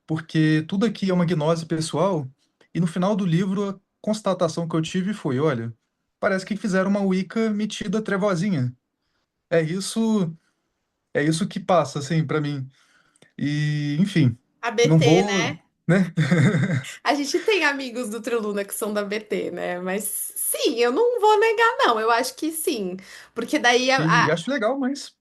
Porque tudo aqui é uma gnose pessoal, e no final do livro a constatação que eu tive foi, olha, parece que fizeram uma Wicca metida trevozinha. É isso, é isso que passa, assim, pra mim. E, enfim, A não BT, vou, né? né? A gente tem amigos do Triluna que são da BT, né? Mas sim, eu não vou negar, não. Eu acho que sim. Porque daí Sim, e acho legal, mas.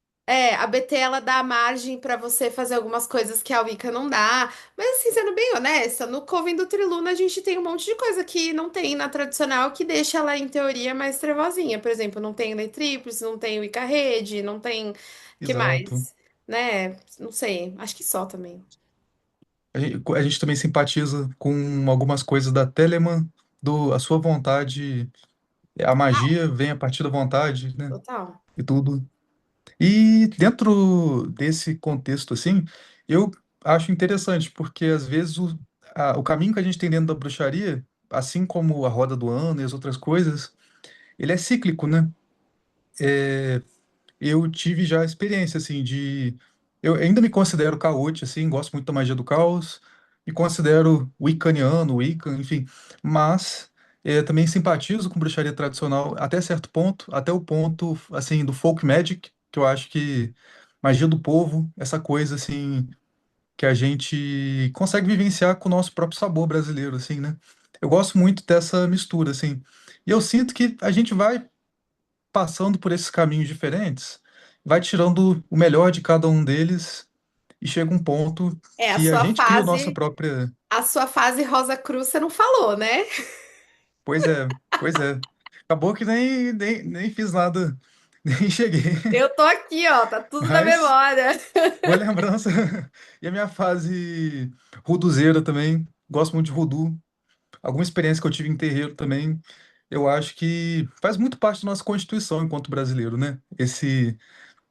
A BT ela dá margem pra você fazer algumas coisas que a Wicca não dá. Mas assim, sendo bem honesta, no Coven do Triluna a gente tem um monte de coisa que não tem na tradicional que deixa ela em teoria mais trevozinha. Por exemplo, não tem Lei Tríplice, não tem Wicca Rede, não tem. Que Exato. mais? Né? Não sei. Acho que só também. A gente também simpatiza com algumas coisas da Telemann, a sua vontade, a magia vem a partir da vontade, né? Total. E tudo. E dentro desse contexto, assim, eu acho interessante, porque às vezes o caminho que a gente tem dentro da bruxaria, assim como a roda do ano e as outras coisas, ele é cíclico, né? Eu tive já a experiência, assim, de. Eu ainda me considero caote, assim, gosto muito da magia do caos, me considero wiccaniano, wiccan, enfim, mas também simpatizo com bruxaria tradicional até certo ponto, até o ponto, assim, do folk magic, que eu acho que magia do povo, essa coisa, assim, que a gente consegue vivenciar com o nosso próprio sabor brasileiro, assim, né? Eu gosto muito dessa mistura, assim, e eu sinto que a gente vai passando por esses caminhos diferentes, vai tirando o melhor de cada um deles e chega um ponto É, que a gente cria a nossa própria. a sua fase Rosa Cruz você não falou, né? Pois é, pois é. Acabou que nem fiz nada, nem cheguei. Eu tô aqui, ó, tá tudo na Mas memória. boa lembrança. E a minha fase ruduzeira também. Gosto muito de voodoo. Alguma experiência que eu tive em terreiro também. Eu acho que faz muito parte da nossa constituição enquanto brasileiro, né?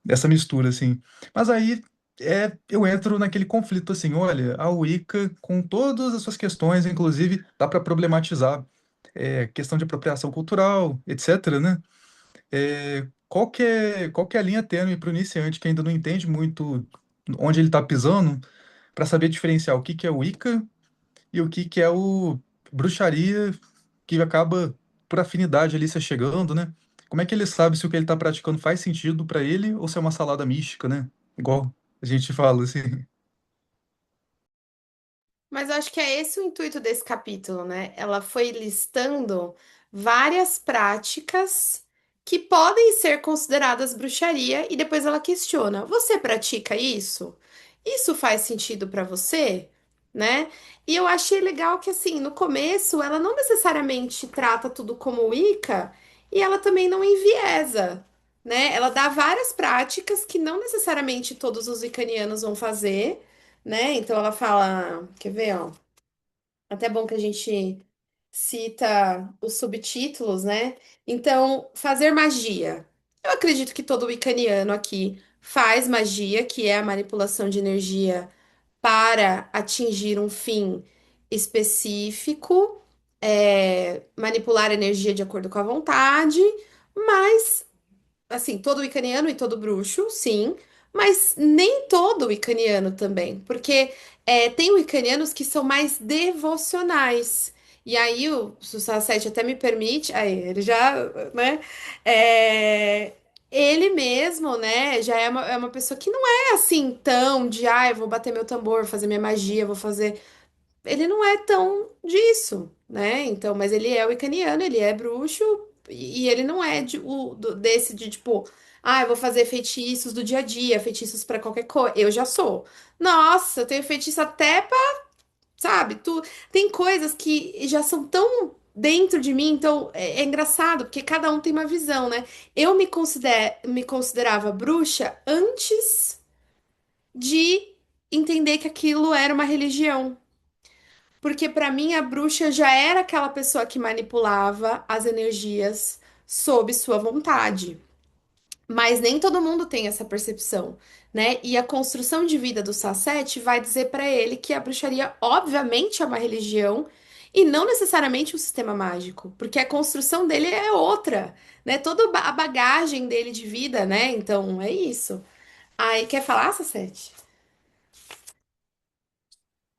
Essa mistura, assim. Mas aí eu entro naquele conflito, assim, olha, a Wicca, com todas as suas questões, inclusive, dá para problematizar questão de apropriação cultural, etc., né? Qual que é a linha tênue para o iniciante que ainda não entende muito onde ele está pisando, para saber diferenciar o que que é Wicca e o que é o bruxaria, que acaba por afinidade ali se chegando, né? Como é que ele sabe se o que ele está praticando faz sentido para ele ou se é uma salada mística, né? Igual a gente fala assim. Mas eu acho que é esse o intuito desse capítulo, né? Ela foi listando várias práticas que podem ser consideradas bruxaria e depois ela questiona: você pratica isso? Isso faz sentido pra você? Né? E eu achei legal que assim, no começo ela não necessariamente trata tudo como Wicca e ela também não enviesa, né? Ela dá várias práticas que não necessariamente todos os wiccanianos vão fazer, né? Então ela fala, quer ver, ó? Até bom que a gente cita os subtítulos, né? Então, fazer magia. Eu acredito que todo wicaniano aqui faz magia, que é a manipulação de energia para atingir um fim específico, manipular a energia de acordo com a vontade, mas assim, todo wicaniano e todo bruxo, sim, mas nem todo wicaniano também, porque tem wicanianos que são mais devocionais. E aí o Sussasete até me permite, aí ele já, né, é, ele mesmo, né, já é uma pessoa que não é assim tão de, eu vou bater meu tambor, vou fazer minha magia, vou fazer ele não é tão disso, né? Então, mas ele é wicaniano, ele é bruxo e ele não é desse de tipo, eu vou fazer feitiços do dia a dia, feitiços pra qualquer coisa. Eu já sou. Nossa, eu tenho feitiço até pra, sabe? Tem coisas que já são tão dentro de mim, então é engraçado, porque cada um tem uma visão, né? Eu me considerava bruxa antes de entender que aquilo era uma religião. Porque para mim a bruxa já era aquela pessoa que manipulava as energias sob sua vontade. Mas nem todo mundo tem essa percepção, né? E a construção de vida do Sasete vai dizer para ele que a bruxaria, obviamente, é uma religião e não necessariamente um sistema mágico, porque a construção dele é outra, né? Toda a bagagem dele de vida, né? Então é isso. Aí, quer falar, Sasete?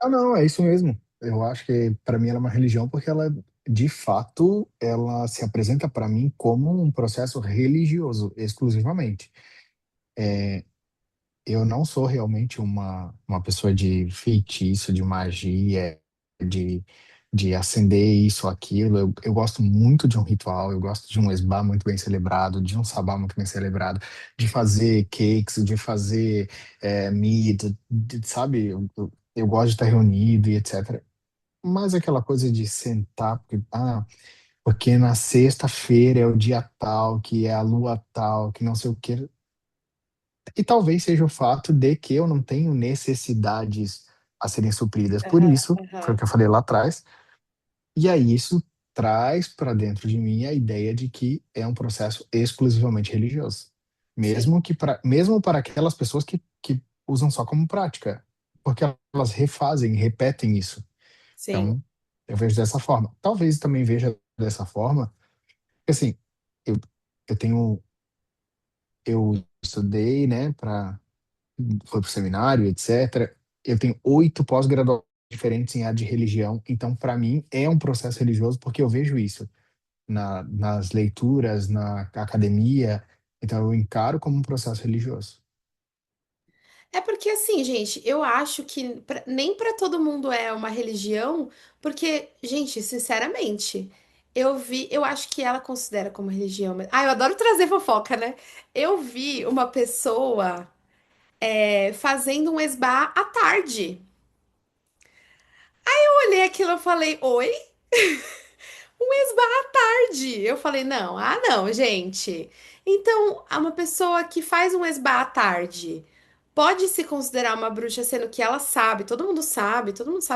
Ah, não, é isso mesmo. Eu acho que para mim ela é uma religião porque ela, de fato, ela se apresenta para mim como um processo religioso, exclusivamente. Eu não sou realmente uma pessoa de feitiço, de magia, de acender isso ou aquilo. Eu gosto muito de um ritual, eu gosto de um esbá muito bem celebrado, de um sabá muito bem celebrado, de fazer cakes, de fazer mead, sabe? Eu gosto de estar reunido e etc. Mas aquela coisa de sentar, porque na sexta-feira é o dia tal, que é a lua tal, que não sei o quê. E talvez seja o fato de que eu não tenho necessidades a serem supridas por Aham, isso, foi o aham. que eu falei lá atrás. E aí isso traz para dentro de mim a ideia de que é um processo exclusivamente religioso. Sim, Mesmo para aquelas pessoas que usam só como prática, porque elas refazem, repetem isso. sim. Então, eu vejo dessa forma. Talvez também veja dessa forma, porque assim, eu, eu tenho, eu estudei, né, foi pro seminário, etc. Eu tenho 8 pós-graduações diferentes em área de religião, então para mim é um processo religioso porque eu vejo isso nas leituras, na academia, então eu encaro como um processo religioso. É porque assim, gente, eu acho que nem pra todo mundo é uma religião, porque, gente, sinceramente, eu acho que ela considera como religião. Ah, eu adoro trazer fofoca, né? Eu vi uma pessoa fazendo um esbar à tarde. Eu olhei aquilo e falei, oi? Um esbar à tarde. Eu falei, não, ah, não, gente. Então, uma pessoa que faz um esbar à tarde pode se considerar uma bruxa, sendo que ela sabe, todo mundo sabe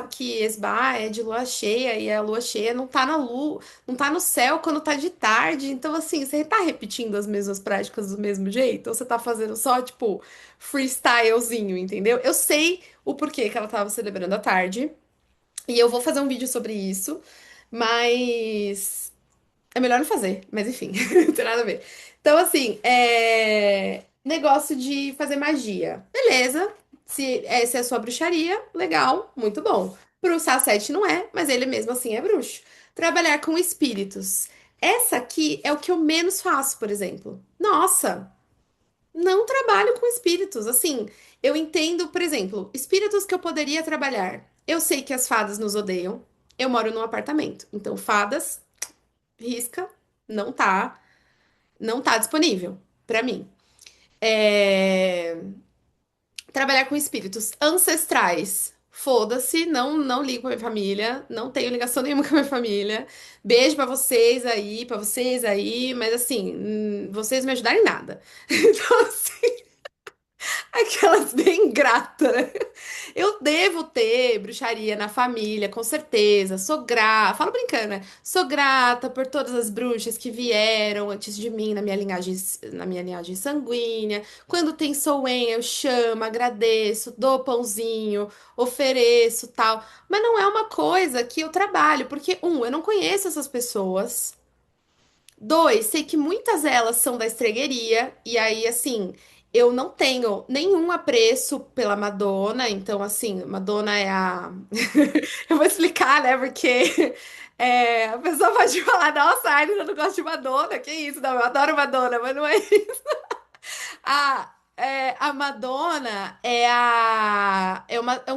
que esbar é de lua cheia e a lua cheia não tá na lua, não tá no céu quando tá de tarde. Então, assim, você tá repetindo as mesmas práticas do mesmo jeito? Ou você tá fazendo só, tipo, freestylezinho, entendeu? Eu sei o porquê que ela tava celebrando à tarde. E eu vou fazer um vídeo sobre isso, mas é melhor não fazer, mas enfim, não tem nada a ver. Então, assim, negócio de fazer magia. Beleza. Se essa é a sua bruxaria, legal, muito bom. Pro Sasete não é, mas ele mesmo assim é bruxo. Trabalhar com espíritos. Essa aqui é o que eu menos faço, por exemplo. Nossa, não trabalho com espíritos. Assim, eu entendo, por exemplo, espíritos que eu poderia trabalhar. Eu sei que as fadas nos odeiam. Eu moro num apartamento. Então, fadas, risca, não tá, não tá disponível pra mim. É, Trabalhar com espíritos ancestrais. Foda-se, não ligo pra minha família, não tenho ligação nenhuma com a minha família. Beijo pra vocês aí, mas assim, vocês me ajudarem em nada. Então, assim, aquelas bem ingrata, né? Eu devo ter bruxaria na família, com certeza. Sou grata, falo brincando, né? Sou grata por todas as bruxas que vieram antes de mim na minha linhagem sanguínea. Quando tem Soen, eu chamo, agradeço, dou pãozinho, ofereço, tal. Mas não é uma coisa que eu trabalho, porque eu não conheço essas pessoas. Dois, sei que muitas delas são da estregueria, e aí, assim, eu não tenho nenhum apreço pela Madonna, então, assim, Madonna é a. Eu vou explicar, né? Porque a pessoa pode falar, nossa, a Arina não gosta de Madonna, que isso? Não, eu adoro Madonna, mas não é isso. A Madonna é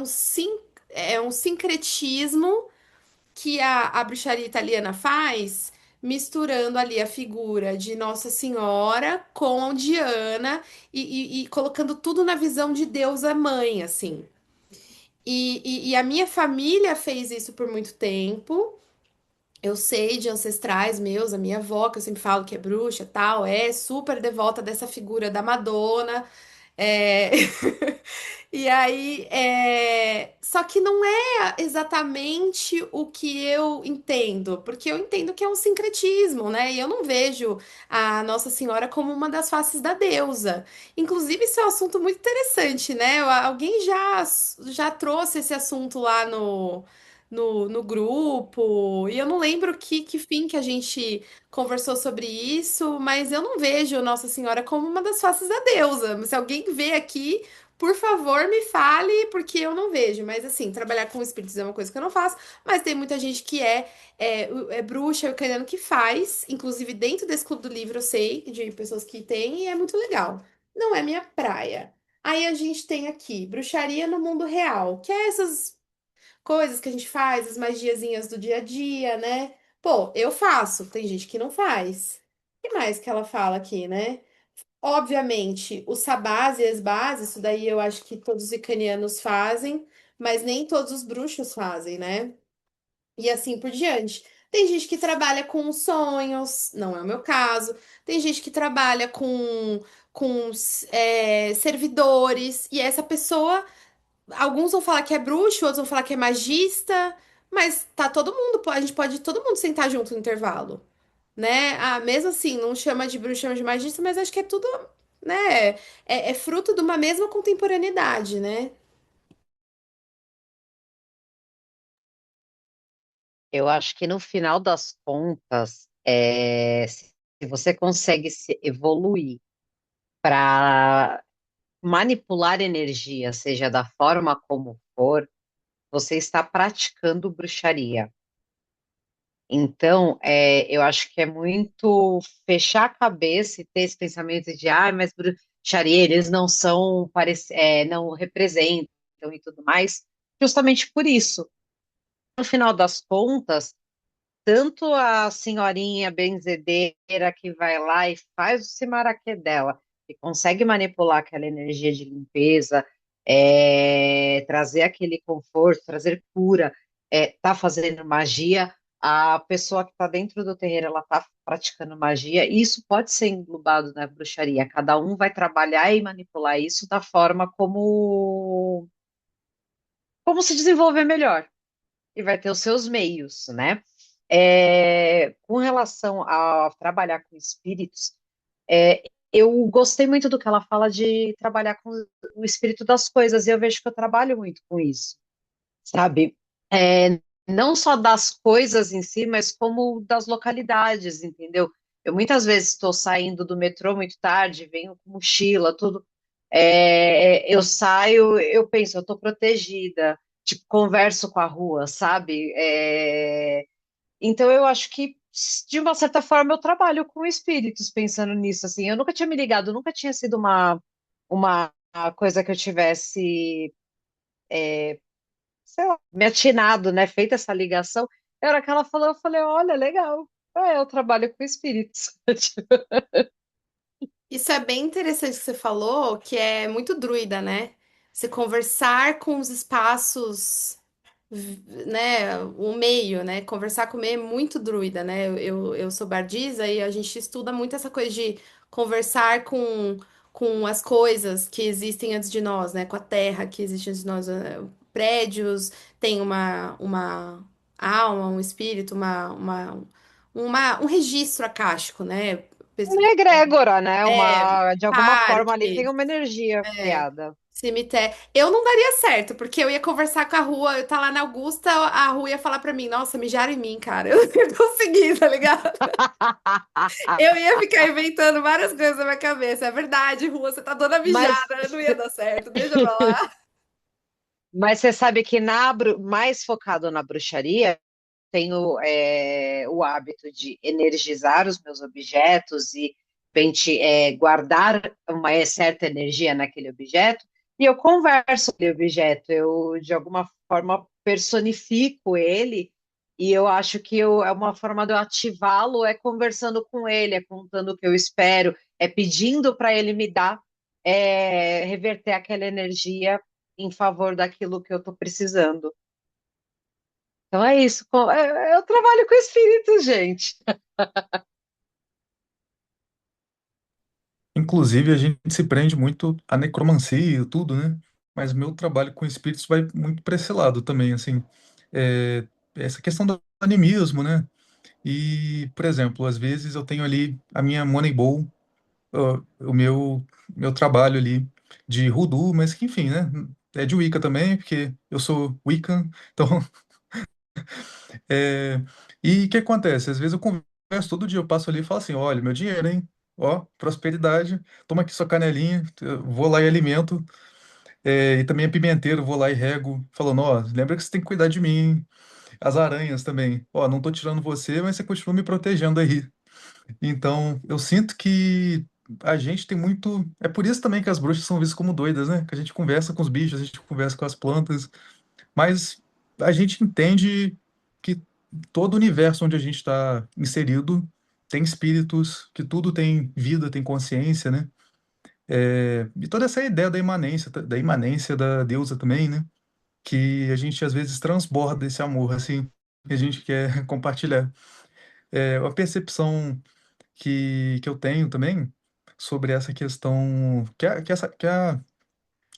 um sincretismo que a bruxaria italiana faz, misturando ali a figura de Nossa Senhora com Diana e colocando tudo na visão de deusa mãe, assim. E a minha família fez isso por muito tempo. Eu sei de ancestrais meus, a minha avó, que eu sempre falo que é bruxa, tal, é super devota dessa figura da Madonna. É... E aí, só que não é exatamente o que eu entendo, porque eu entendo que é um sincretismo, né? E eu não vejo a Nossa Senhora como uma das faces da deusa. Inclusive, isso é um assunto muito interessante, né? Alguém já trouxe esse assunto lá no grupo, e eu não lembro que fim que a gente conversou sobre isso, mas eu não vejo Nossa Senhora como uma das faces da deusa. Se alguém vê aqui, por favor, me fale, porque eu não vejo. Mas assim, trabalhar com espíritos é uma coisa que eu não faço, mas tem muita gente que é bruxa, ucraniano que faz, inclusive dentro desse clube do livro eu sei de pessoas que têm, e é muito legal. Não é minha praia. Aí a gente tem aqui bruxaria no mundo real, que é essas coisas que a gente faz, as magiazinhas do dia a dia, né? Pô, eu faço, tem gente que não faz. O que mais que ela fala aqui, né? Obviamente, os sabás e esbás, isso daí eu acho que todos os icanianos fazem, mas nem todos os bruxos fazem, né? E assim por diante. Tem gente que trabalha com sonhos, não é o meu caso. Tem gente que trabalha com servidores, e essa pessoa, alguns vão falar que é bruxo, outros vão falar que é magista, mas tá todo mundo, a gente pode todo mundo sentar junto no intervalo, né? Ah, mesmo assim, não chama de bruxo, chama de magista, mas acho que é tudo, né? É fruto de uma mesma contemporaneidade, né? Eu acho que no final das contas, se você consegue se evoluir para manipular energia, seja da forma como for, você está praticando bruxaria. Então, eu acho que é muito fechar a cabeça e ter esse pensamento de, ah, mas bruxaria, eles não são, não representam e tudo mais, justamente por isso. No final das contas, tanto a senhorinha benzedeira que vai lá e faz o simaraquê dela, e consegue manipular aquela energia de limpeza, trazer aquele conforto, trazer cura, tá fazendo magia, a pessoa que está dentro do terreiro, ela está praticando magia, e isso pode ser englobado na bruxaria. Cada um vai trabalhar e manipular isso da forma como se desenvolver melhor e vai ter os seus meios, né? Com relação a trabalhar com espíritos, eu gostei muito do que ela fala de trabalhar com o espírito das coisas, e eu vejo que eu trabalho muito com isso, sabe? Não só das coisas em si, mas como das localidades, entendeu? Eu muitas vezes estou saindo do metrô muito tarde, venho com mochila, tudo. Eu saio, eu penso, eu estou protegida, tipo, converso com a rua, sabe? Então eu acho que, de uma certa forma, eu trabalho com espíritos pensando nisso, assim. Eu nunca tinha me ligado, nunca tinha sido uma coisa que eu tivesse sei lá, me atinado, né? Feita essa ligação. A hora que ela falou, eu falei, olha, legal. Eu trabalho com espíritos. Isso é bem interessante que você falou, que é muito druida, né? Você conversar com os espaços, né? O meio, né? Conversar com o meio é muito druida, né? Eu sou bardisa e a gente estuda muito essa coisa de conversar com as coisas que existem antes de nós, né? Com a terra que existe antes de nós. Prédios, tem uma alma, um espírito, um registro acástico, né? Uma egrégora, né? É, De alguma forma ali tem parque, uma energia criada. cemitério. Eu não daria certo, porque eu ia conversar com a rua, eu tá lá na Augusta, a rua ia falar pra mim, nossa, mijaram em mim, cara. Eu não ia conseguir, tá ligado? Eu ia ficar inventando várias coisas na minha cabeça. É verdade, rua, você tá toda Mas, mijada, não ia dar certo, deixa pra lá. mas você sabe que mais focado na bruxaria, tenho o hábito de energizar os meus objetos e guardar uma certa energia naquele objeto, e eu converso com aquele objeto, eu de alguma forma personifico ele, e eu acho que é uma forma de eu ativá-lo, é conversando com ele, é contando o que eu espero, é pedindo para ele me dar, reverter aquela energia em favor daquilo que eu estou precisando. Então é isso. Eu trabalho com espíritos, gente. Inclusive, a gente se prende muito à necromancia e tudo, né? Mas meu trabalho com espíritos vai muito para esse lado também, assim. É, essa questão do animismo, né? E, por exemplo, às vezes eu tenho ali a minha Moneyball, o meu trabalho ali de Voodoo, mas que, enfim, né? É de Wicca também, porque eu sou Wiccan, então É, e o que acontece? Às vezes eu converso todo dia, eu passo ali e falo assim: olha, meu dinheiro, hein? Ó, prosperidade, toma aqui sua canelinha, eu vou lá e alimento. E também é pimenteiro, vou lá e rego, falando: ó, lembra que você tem que cuidar de mim, hein? As aranhas também, ó, não tô tirando você, mas você continua me protegendo aí. Então, eu sinto que a gente tem muito. É por isso também que as bruxas são vistas como doidas, né? Que a gente conversa com os bichos, a gente conversa com as plantas, mas a gente entende que todo o universo onde a gente está inserido tem espíritos, que tudo tem vida, tem consciência, né? E toda essa ideia da imanência da deusa também, né? Que a gente às vezes transborda esse amor, assim, que a gente quer compartilhar. É uma percepção que eu tenho também sobre essa questão que a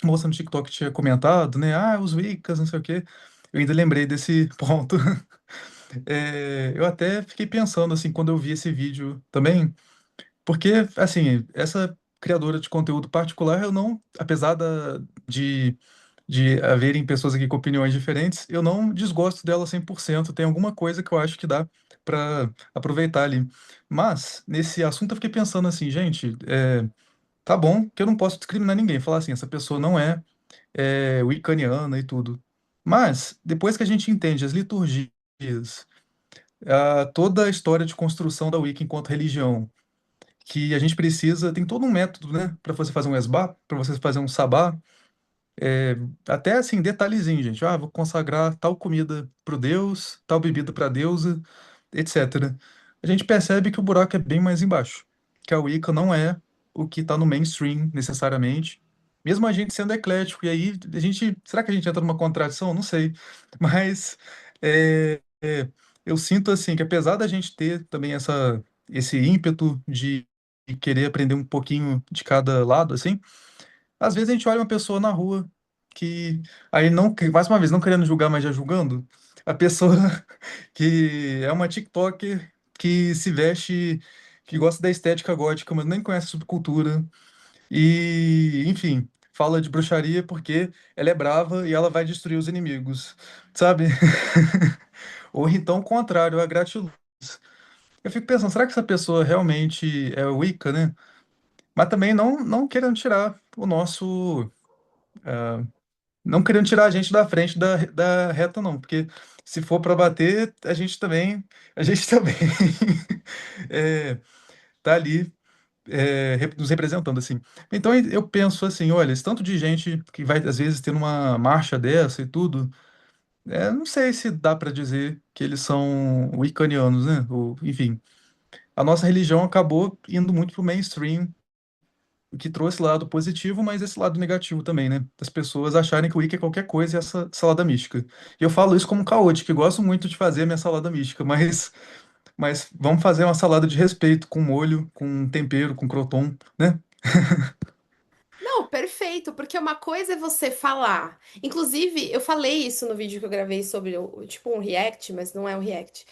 moça no TikTok tinha comentado, né? Ah, os Wiccas, não sei o quê. Eu ainda lembrei desse ponto. Eu até fiquei pensando, assim, quando eu vi esse vídeo também, porque, assim, essa criadora de conteúdo particular, eu não, apesar de haverem pessoas aqui com opiniões diferentes, eu não desgosto dela 100%. Tem alguma coisa que eu acho que dá para aproveitar ali. Mas, nesse assunto, eu fiquei pensando assim, gente, tá bom que eu não posso discriminar ninguém, falar assim, essa pessoa não é wiccaniana e tudo. Mas, depois que a gente entende as liturgias, toda a história de construção da Wicca enquanto religião, que a gente precisa, tem todo um método, né, para você fazer um esbá, para você fazer um sabá, é, até assim, detalhezinho, gente. Ah, vou consagrar tal comida pro Deus, tal bebida pra deusa, etc. A gente percebe que o buraco é bem mais embaixo, que a Wicca não é o que está no mainstream necessariamente. Mesmo a gente sendo eclético, e aí a gente, será que a gente entra numa contradição? Não sei. Mas eu sinto assim que apesar da gente ter também esse ímpeto de querer aprender um pouquinho de cada lado, assim, às vezes a gente olha uma pessoa na rua que aí não, mais uma vez, não querendo julgar, mas já julgando, a pessoa que é uma TikToker que se veste, que gosta da estética gótica, mas nem conhece a subcultura e, enfim, fala de bruxaria porque ela é brava e ela vai destruir os inimigos, sabe? Ou então o contrário, a gratiluz. Eu fico pensando, será que essa pessoa realmente é Wicca, né? Mas também não querendo tirar o nosso não querendo tirar a gente da frente da reta, não, porque se for para bater, a gente também é, tá ali nos representando, assim. Então eu penso assim, olha, esse tanto de gente que vai, às vezes, ter uma marcha dessa e tudo, não sei se dá para dizer que eles são wiccanianos, né? Ou, enfim, a nossa religião acabou indo muito pro mainstream, o que trouxe lado positivo, mas esse lado negativo também, né? Das pessoas acharem que o Wiki é qualquer coisa e essa salada mística. E eu falo isso como caote, que gosto muito de fazer a minha salada mística, mas vamos fazer uma salada de respeito, com molho, com tempero, com croton, né? Não, perfeito, porque uma coisa é você falar. Inclusive, eu falei isso no vídeo que eu gravei sobre tipo um react, mas não é um react.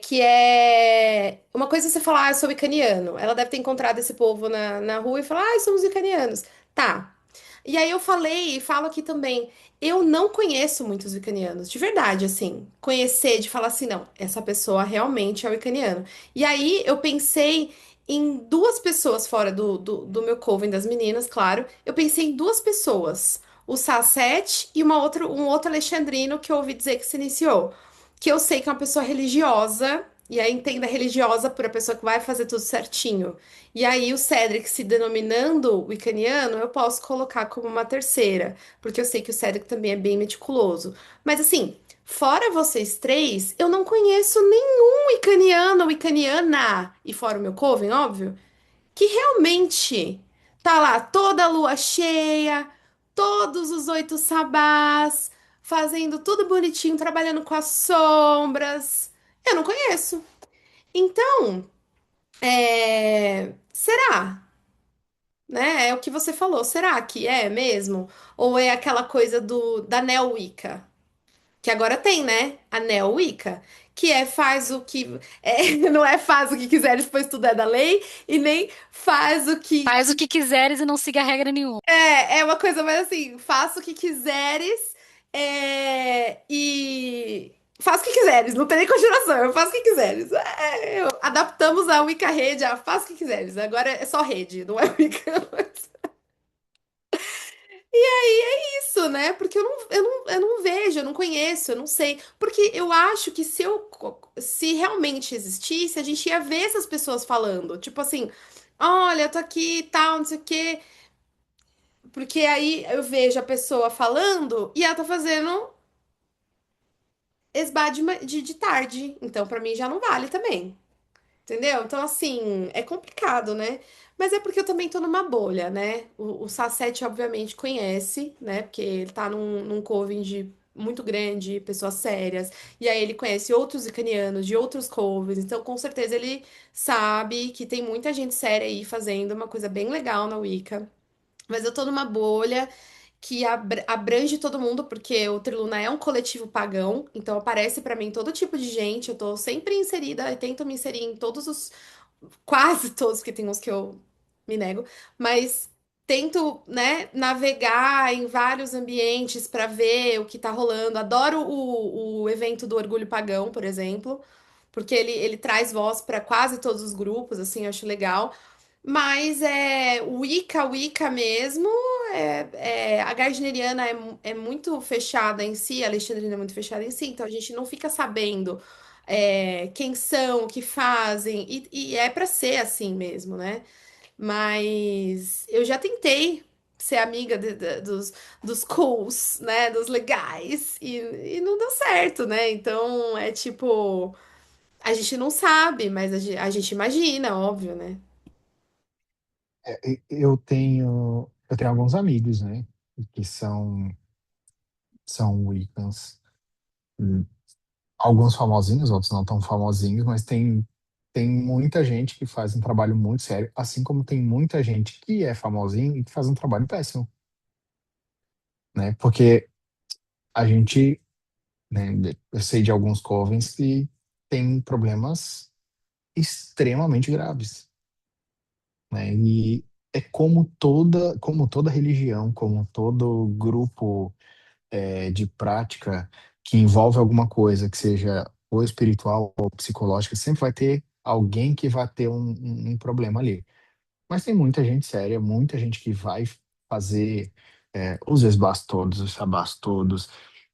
Que é uma coisa é você falar, eu sou icaniano. Ela deve ter encontrado esse povo na rua e falar, somos icanianos. Tá. E aí eu falei e falo aqui também, eu não conheço muitos wicanianos, de verdade, assim, conhecer, de falar assim, não, essa pessoa realmente é wicaniano. E aí eu pensei em duas pessoas fora do meu coven das meninas, claro, eu pensei em duas pessoas, o Sasset e um outro alexandrino que eu ouvi dizer que se iniciou, que eu sei que é uma pessoa religiosa, e aí entenda religiosa por a pessoa que vai fazer tudo certinho. E aí, o Cedric se denominando wicaniano, eu posso colocar como uma terceira, porque eu sei que o Cedric também é bem meticuloso. Mas assim, fora vocês três, eu não conheço nenhum wicaniano ou wicaniana, e fora o meu coven, óbvio, que realmente tá lá toda a lua cheia, todos os 8 sabás, fazendo tudo bonitinho, trabalhando com as sombras. Eu não conheço. Então, será? Né? É o que você falou. Será que é mesmo? Ou é aquela coisa da Neo Wicca? Que agora tem, né? A Neo Wicca, que é faz o que não é faz o que quiseres, pois tudo é da lei, e nem faz o que Faz o que quiseres e não siga regra nenhuma. é uma coisa mais assim, faça o que quiseres e faça o que quiseres, não tem nem continuação, eu faço o que quiseres. Adaptamos a Wicca Rede a faça o que quiseres. Agora é só rede, não é Wicca. Isso, né? Porque eu não vejo, eu não conheço, eu não sei. Porque eu acho que se realmente existisse, a gente ia ver essas pessoas falando. Tipo assim, olha, eu tô aqui e tal, não sei o quê. Porque aí eu vejo a pessoa falando e ela tá fazendo esbar de tarde. Então, pra mim já não vale também. Entendeu? Então, assim, é complicado, né? Mas é porque eu também tô numa bolha, né? O Sasset, obviamente, conhece, né? Porque ele tá num coven de muito grande, pessoas sérias. E aí ele conhece outros icanianos de outros covens. Então, com certeza, ele sabe que tem muita gente séria aí fazendo uma coisa bem legal na Wicca. Mas eu tô numa bolha que abrange todo mundo, porque o Triluna é um coletivo pagão, então aparece pra mim todo tipo de gente. Eu tô sempre inserida e tento me inserir em todos os, quase todos, porque tem uns que eu me nego, mas tento, né, navegar em vários ambientes pra ver o que tá rolando. Adoro o evento do Orgulho Pagão, por exemplo, porque ele traz voz pra quase todos os grupos, assim, eu acho legal. Mas é Wicca mesmo. A Gardneriana é muito fechada em si, a Alexandrina é muito fechada em si, então a gente não fica sabendo quem são, o que fazem, e é pra ser assim mesmo, né? Mas eu já tentei ser amiga dos cools, né? Dos legais, e não deu certo, né? Então é tipo, a gente não sabe, mas a gente imagina, óbvio, né? Eu tenho alguns amigos, né, que são Wiccans. Hum, Alguns famosinhos, outros não tão famosinhos, mas tem muita gente que faz um trabalho muito sério, assim como tem muita gente que é famosinho e que faz um trabalho péssimo, né? Porque a gente, né, eu sei de alguns covens que têm problemas extremamente graves, né? E é como toda religião, como todo grupo de prática que envolve alguma coisa que seja ou espiritual ou psicológica, sempre vai ter alguém que vai ter um problema ali. Mas tem muita gente séria, muita gente que vai fazer os esbás todos, os sabás todos,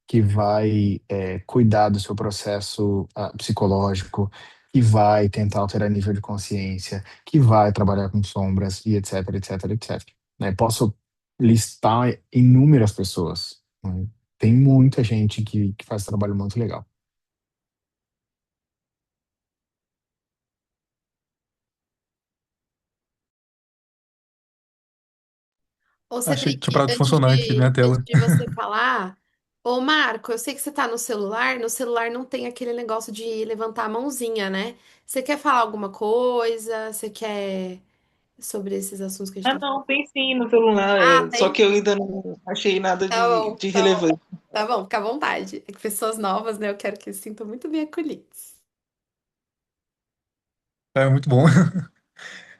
que vai cuidar do seu processo psicológico, que vai tentar alterar nível de consciência, que vai trabalhar com sombras e etc, etc, etc. Né? Posso listar inúmeras pessoas. Né? Tem muita gente que faz trabalho muito legal. Ô, Achei que tinha Cedric, parado de funcionar aqui minha antes tela. de você falar, ô Marco, eu sei que você tá no celular não tem aquele negócio de levantar a mãozinha, né? Você quer falar alguma coisa? Você quer sobre esses assuntos que a gente Ah, tá não, falando? tem sim no celular, Ah, só tem? que eu ainda não achei nada Tá bom, de tá bom. relevante. Tá bom, fica à vontade. É que pessoas novas, né? Eu quero que se sintam muito bem acolhidos. É muito bom.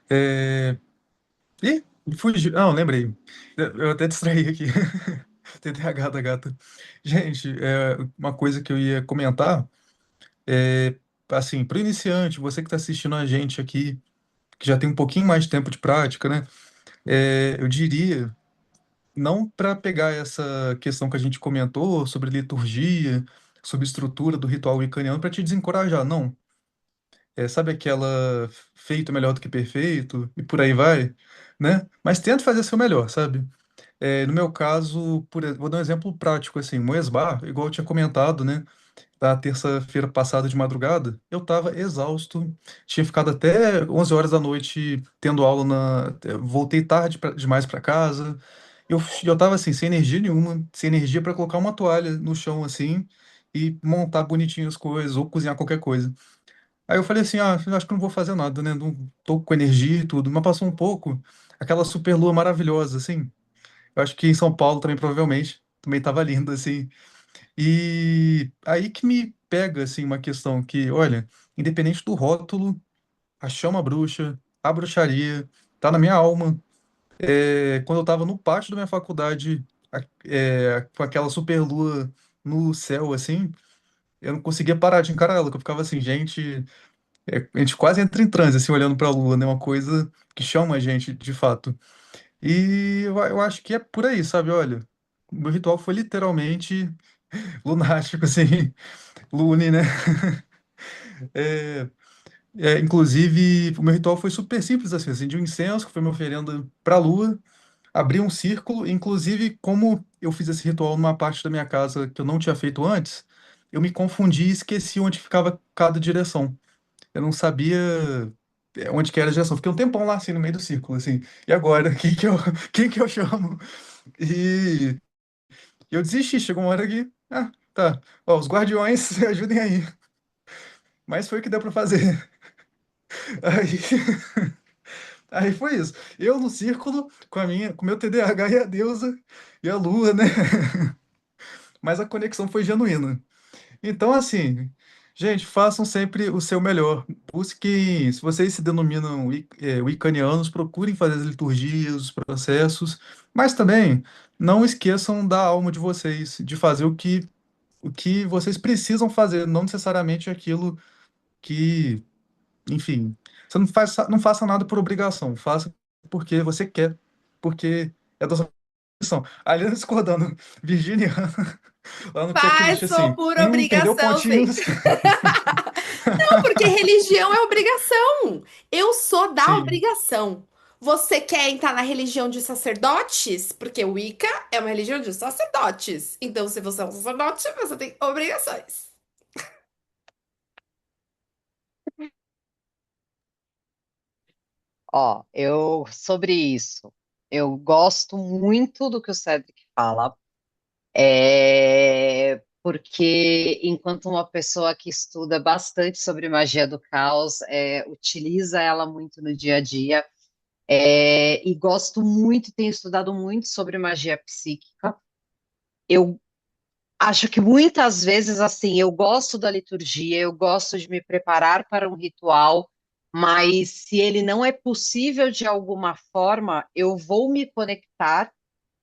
É... Ih, fugiu. Não, lembrei. Eu até distraí aqui. TDAH da gata. Gente, uma coisa que eu ia comentar é, assim, para o iniciante, você que está assistindo a gente aqui, que já tem um pouquinho mais de tempo de prática, né? Eu diria, não para pegar essa questão que a gente comentou sobre liturgia, sobre estrutura do ritual wicaniano, para te desencorajar, não. Sabe aquela feito é melhor do que perfeito e por aí vai, né? Mas tenta fazer seu melhor, sabe? No meu caso, vou dar um exemplo prático, assim, o Esbar, igual eu tinha comentado, né? Da terça-feira passada de madrugada, eu tava exausto, tinha ficado até 11 horas da noite tendo aula voltei tarde demais para casa. Eu tava assim, sem energia nenhuma, sem energia para colocar uma toalha no chão assim e montar bonitinho as coisas ou cozinhar qualquer coisa. Aí eu falei assim, eu acho que não vou fazer nada, né? Não tô com energia e tudo, mas passou um pouco, aquela super lua maravilhosa assim. Eu acho que em São Paulo também provavelmente também tava linda assim. E aí que me pega assim uma questão que, olha, independente do rótulo, a chama bruxa, a bruxaria, tá na minha alma. Quando eu tava no pátio da minha faculdade, com aquela super lua no céu, assim, eu não conseguia parar de encarar ela, que eu ficava assim, gente, a gente quase entra em transe, assim, olhando pra lua, né? Uma coisa que chama a gente, de fato. E eu acho que é por aí, sabe? Olha, o meu ritual foi literalmente lunático, assim, Lune, né? É, inclusive, o meu ritual foi super simples, assim, acendi um incenso, que foi minha oferenda para a lua, abri um círculo, inclusive, como eu fiz esse ritual numa parte da minha casa que eu não tinha feito antes, eu me confundi e esqueci onde ficava cada direção. Eu não sabia onde que era a direção. Fiquei um tempão lá, assim, no meio do círculo, assim. E agora? Quem que eu chamo? E eu desisti. Chegou uma hora que... Ah, tá. Ó, os guardiões, ajudem aí. Mas foi o que deu pra fazer. Aí, aí foi isso. Eu no círculo, com meu TDAH e a deusa e a lua, né? Mas a conexão foi genuína. Então, assim, gente, façam sempre o seu melhor. Busquem, se vocês se denominam wiccanianos, procurem fazer as liturgias, os processos, mas também não esqueçam da alma de vocês, de fazer o que vocês precisam fazer, não necessariamente aquilo que, enfim, você não faça nada por obrigação, faça porque você quer, porque é da sua missão. Ali discordando, Virginia, lá no checklist, Faz só assim, por perdeu obrigação, sim. pontinhos. Não, porque religião é obrigação. Eu sou da Sim, obrigação. Você quer entrar na religião de sacerdotes? Porque o Wicca é uma religião de sacerdotes. Então, se você é um sacerdote, você tem obrigações. Ó, eu sobre isso, eu gosto muito do que o Cedric fala, porque enquanto uma pessoa que estuda bastante sobre magia do caos, utiliza ela muito no dia a dia, e gosto muito, tenho estudado muito sobre magia psíquica. Eu acho que muitas vezes, assim, eu gosto da liturgia, eu gosto de me preparar para um ritual, mas se ele não é possível de alguma forma, eu vou me conectar,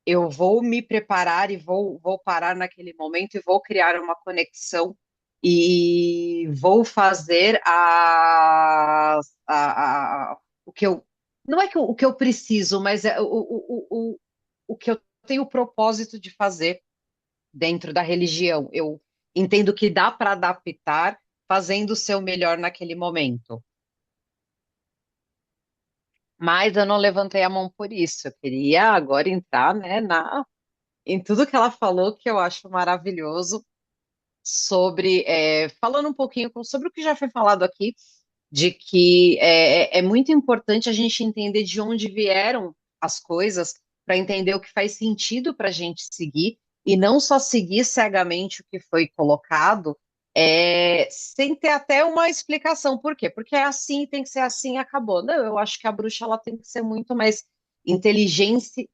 eu vou me preparar e vou parar naquele momento e vou criar uma conexão e vou fazer o que eu. Não é que o que eu preciso, mas é o que eu tenho o propósito de fazer dentro da religião. Eu entendo que dá para adaptar fazendo o seu melhor naquele momento. Mas eu não levantei a mão por isso. Eu queria agora entrar, né, em tudo que ela falou, que eu acho maravilhoso, falando um pouquinho sobre o que já foi falado aqui, de que é muito importante a gente entender de onde vieram as coisas, para entender o que faz sentido para a gente seguir, e não só seguir cegamente o que foi colocado, sem ter até uma explicação. Por quê? Porque é assim, tem que ser assim, e acabou. Não, eu acho que a bruxa ela tem que ser muito mais inteligente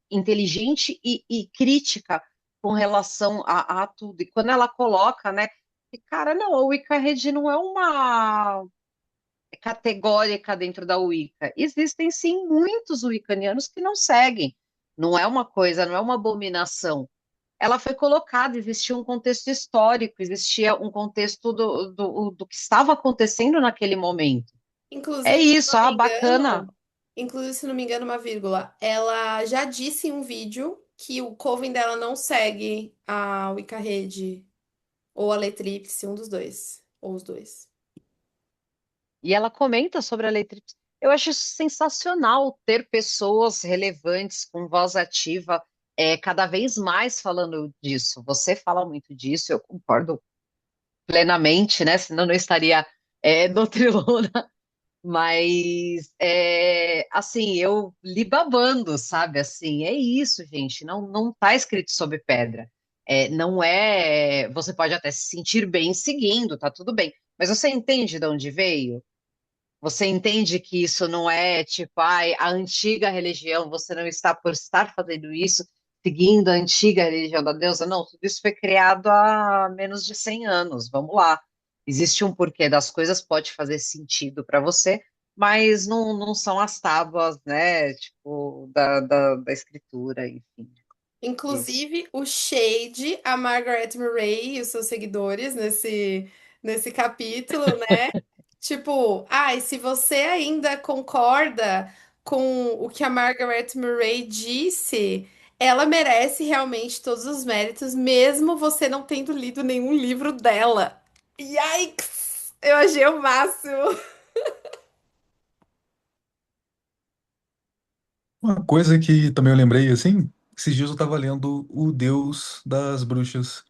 e crítica com relação a tudo. E quando ela coloca, né? E, cara, não, a Wicca Rede não é uma categórica dentro da Wicca. Existem sim muitos wiccanianos que não seguem. Não é uma coisa, não é uma abominação. Ela foi colocada, existia um contexto histórico, existia um contexto do que estava acontecendo naquele momento. É Inclusive, se isso, não me bacana. engano, se não me engano, uma vírgula, ela já disse em um vídeo que o coven dela não segue a Wicca Rede ou a Letripse, um dos dois, ou os dois. E ela comenta sobre a letra. Eu acho isso sensacional ter pessoas relevantes com voz ativa, cada vez mais falando disso. Você fala muito disso, eu concordo plenamente, né? Senão não estaria no Trilona. Mas, assim, eu li babando, sabe? Assim, é isso, gente. Não tá escrito sobre pedra. Não é. Você pode até se sentir bem seguindo, tá tudo bem. Mas você entende de onde veio? Você entende que isso não é tipo, ai, a antiga religião, você não está por estar fazendo isso, seguindo a antiga religião da deusa? Não, tudo isso foi criado há menos de 100 anos. Vamos lá. Existe um porquê das coisas, pode fazer sentido para você, mas não são as tábuas, né? Tipo, da escritura, enfim. Isso. Inclusive, o Shade, a Margaret Murray e os seus seguidores nesse capítulo, né? Tipo, ai, se você ainda concorda com o que a Margaret Murray disse, ela merece realmente todos os méritos, mesmo você não tendo lido nenhum livro dela. Yikes! Eu achei o máximo. uma coisa que também eu lembrei, assim, esses dias eu tava lendo O Deus das Bruxas,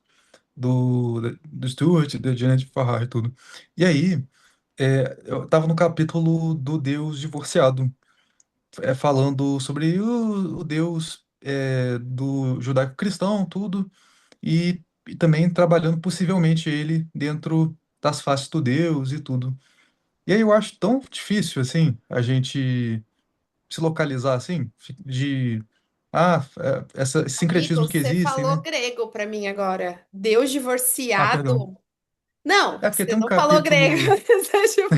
do Stuart, da Janet Farrar e tudo. E aí, eu tava no capítulo do Deus divorciado, falando sobre o Deus do judaico-cristão, tudo, e também trabalhando possivelmente ele dentro das faces do Deus e tudo. E aí eu acho tão difícil, assim, a gente se localizar, assim, esse Amigo, sincretismo que você existe, falou né? grego pra mim agora. Deus Ah, perdão. divorciado? Não, É porque você tem um não falou grego. capítulo. Você, tipo,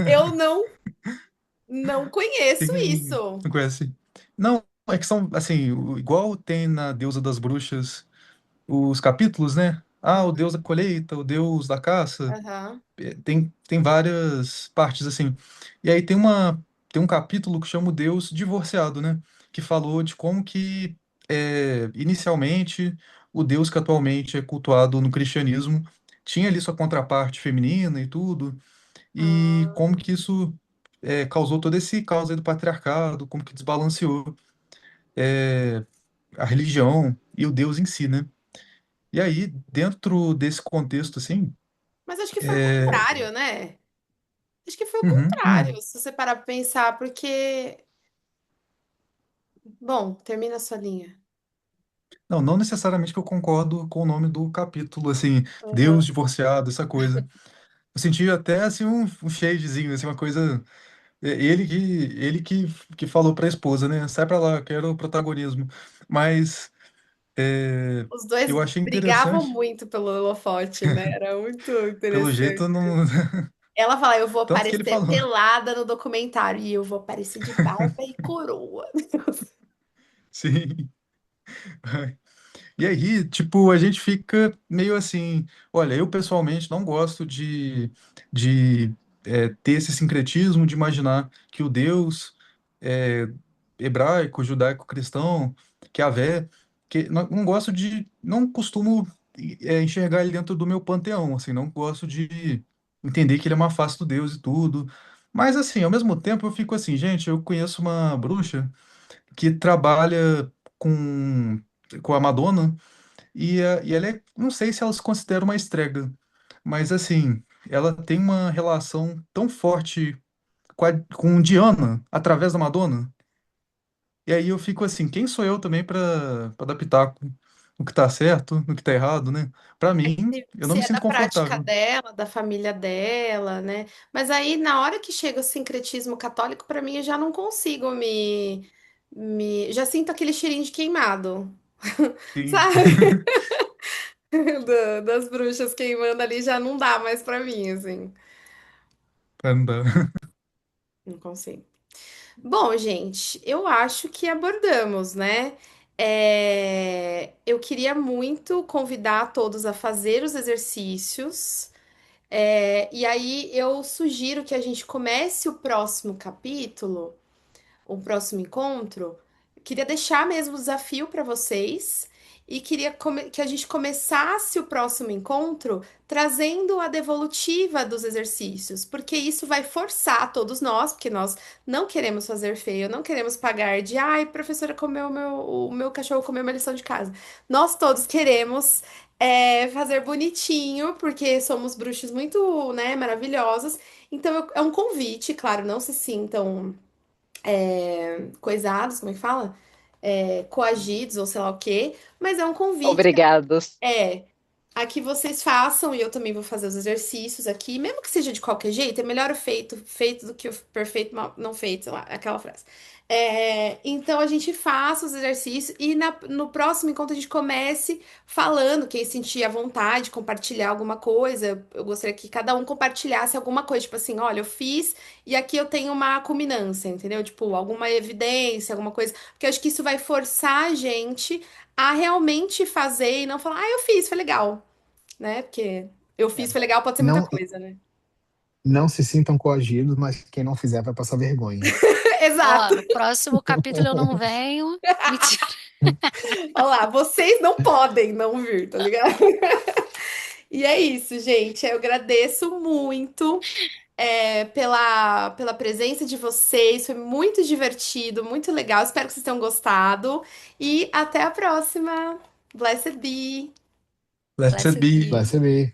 eu não conheço isso. Não conhece? Não, é que são, assim, igual tem na Deusa das Bruxas os capítulos, né? Ah, o Deus da colheita, o Deus da caça. Aham. Tem várias partes assim. E aí tem um capítulo que chama o Deus divorciado, né? Que falou de como que inicialmente o Deus que atualmente é cultuado no cristianismo tinha ali sua contraparte feminina e tudo, e Ah, como que isso causou todo esse caos aí do patriarcado, como que desbalanceou é, a religião e o Deus em si, né? E aí, dentro desse contexto, assim, mas acho que foi o é, contrário, né? Acho que foi o uhum, contrário, se você parar pra pensar, porque. Bom, termina a sua linha. não necessariamente que eu concordo com o nome do capítulo, assim, Aham. Deus divorciado, essa coisa. Eu senti até, assim, um shadezinho, assim, uma coisa... Ele que falou pra esposa, né? Sai pra lá, quero o protagonismo. Mas Os dois eu achei brigavam interessante. muito pelo holofote, né? Era muito Pelo interessante. jeito, não... Ela fala, eu vou Tanto que ele aparecer falou. pelada no documentário e eu vou aparecer de barba e coroa. Sim. E aí, tipo, a gente fica meio assim, olha, eu pessoalmente não gosto de ter esse sincretismo, de imaginar que o Deus é, hebraico, judaico-cristão, que é a Vé, que não gosto não costumo enxergar ele dentro do meu panteão, assim, não gosto de entender que ele é uma face do Deus e tudo. Mas assim, ao mesmo tempo eu fico assim, gente, eu conheço uma bruxa que trabalha com, com a Madonna e ela não sei se ela se considera uma estrega, mas assim, ela tem uma relação tão forte com Diana através da Madonna. E aí eu fico assim, quem sou eu também para dar pitaco no que tá certo, no que tá errado, né? Pra mim, eu não Se me é da sinto prática confortável. dela, da família dela, né? Mas aí, na hora que chega o sincretismo católico, para mim, eu já não consigo Já sinto aquele cheirinho de queimado, Sim, sabe? Das bruxas queimando ali já não dá mais para mim, assim. pra não dar. Não consigo. Bom, gente, eu acho que abordamos, né? Eu queria muito convidar todos a fazer os exercícios. E aí eu sugiro que a gente comece o próximo capítulo, o próximo encontro. Queria deixar mesmo o desafio para vocês e queria que a gente começasse o próximo encontro trazendo a devolutiva dos exercícios, porque isso vai forçar todos nós, porque nós não queremos fazer feio, não queremos pagar de ai, professora comeu o meu cachorro comeu uma lição de casa. Nós todos queremos fazer bonitinho, porque somos bruxos muito, né, maravilhosos. Então é um convite, claro, não se sintam coisados, como é que fala? Coagidos ou sei lá o quê, mas é um convite, Obrigados. é, a que vocês façam, e eu também vou fazer os exercícios aqui, mesmo que seja de qualquer jeito, é melhor o feito do que o perfeito não feito, sei lá, aquela frase. Então a gente faça os exercícios e no próximo encontro a gente comece falando, quem sentir a vontade, compartilhar alguma coisa. Eu gostaria que cada um compartilhasse alguma coisa, tipo assim, olha, eu fiz e aqui eu tenho uma culminância, entendeu? Tipo, alguma evidência, alguma coisa, porque eu acho que isso vai forçar a gente a realmente fazer e não falar, ah, eu fiz, foi legal, né? Porque eu É. fiz, foi legal, pode ser muita Não, coisa, né? não se sintam coagidos, mas quem não fizer vai passar vergonha. Ó, Exato. no próximo capítulo eu não venho. Mentira. Olha lá, vocês não podem não vir, tá ligado? E é isso, gente. Eu agradeço muito pela presença de vocês. Foi muito divertido, muito legal. Espero que vocês tenham gostado. E até a próxima. Blessed be. Let it Blessed be. be. Vai ser bem.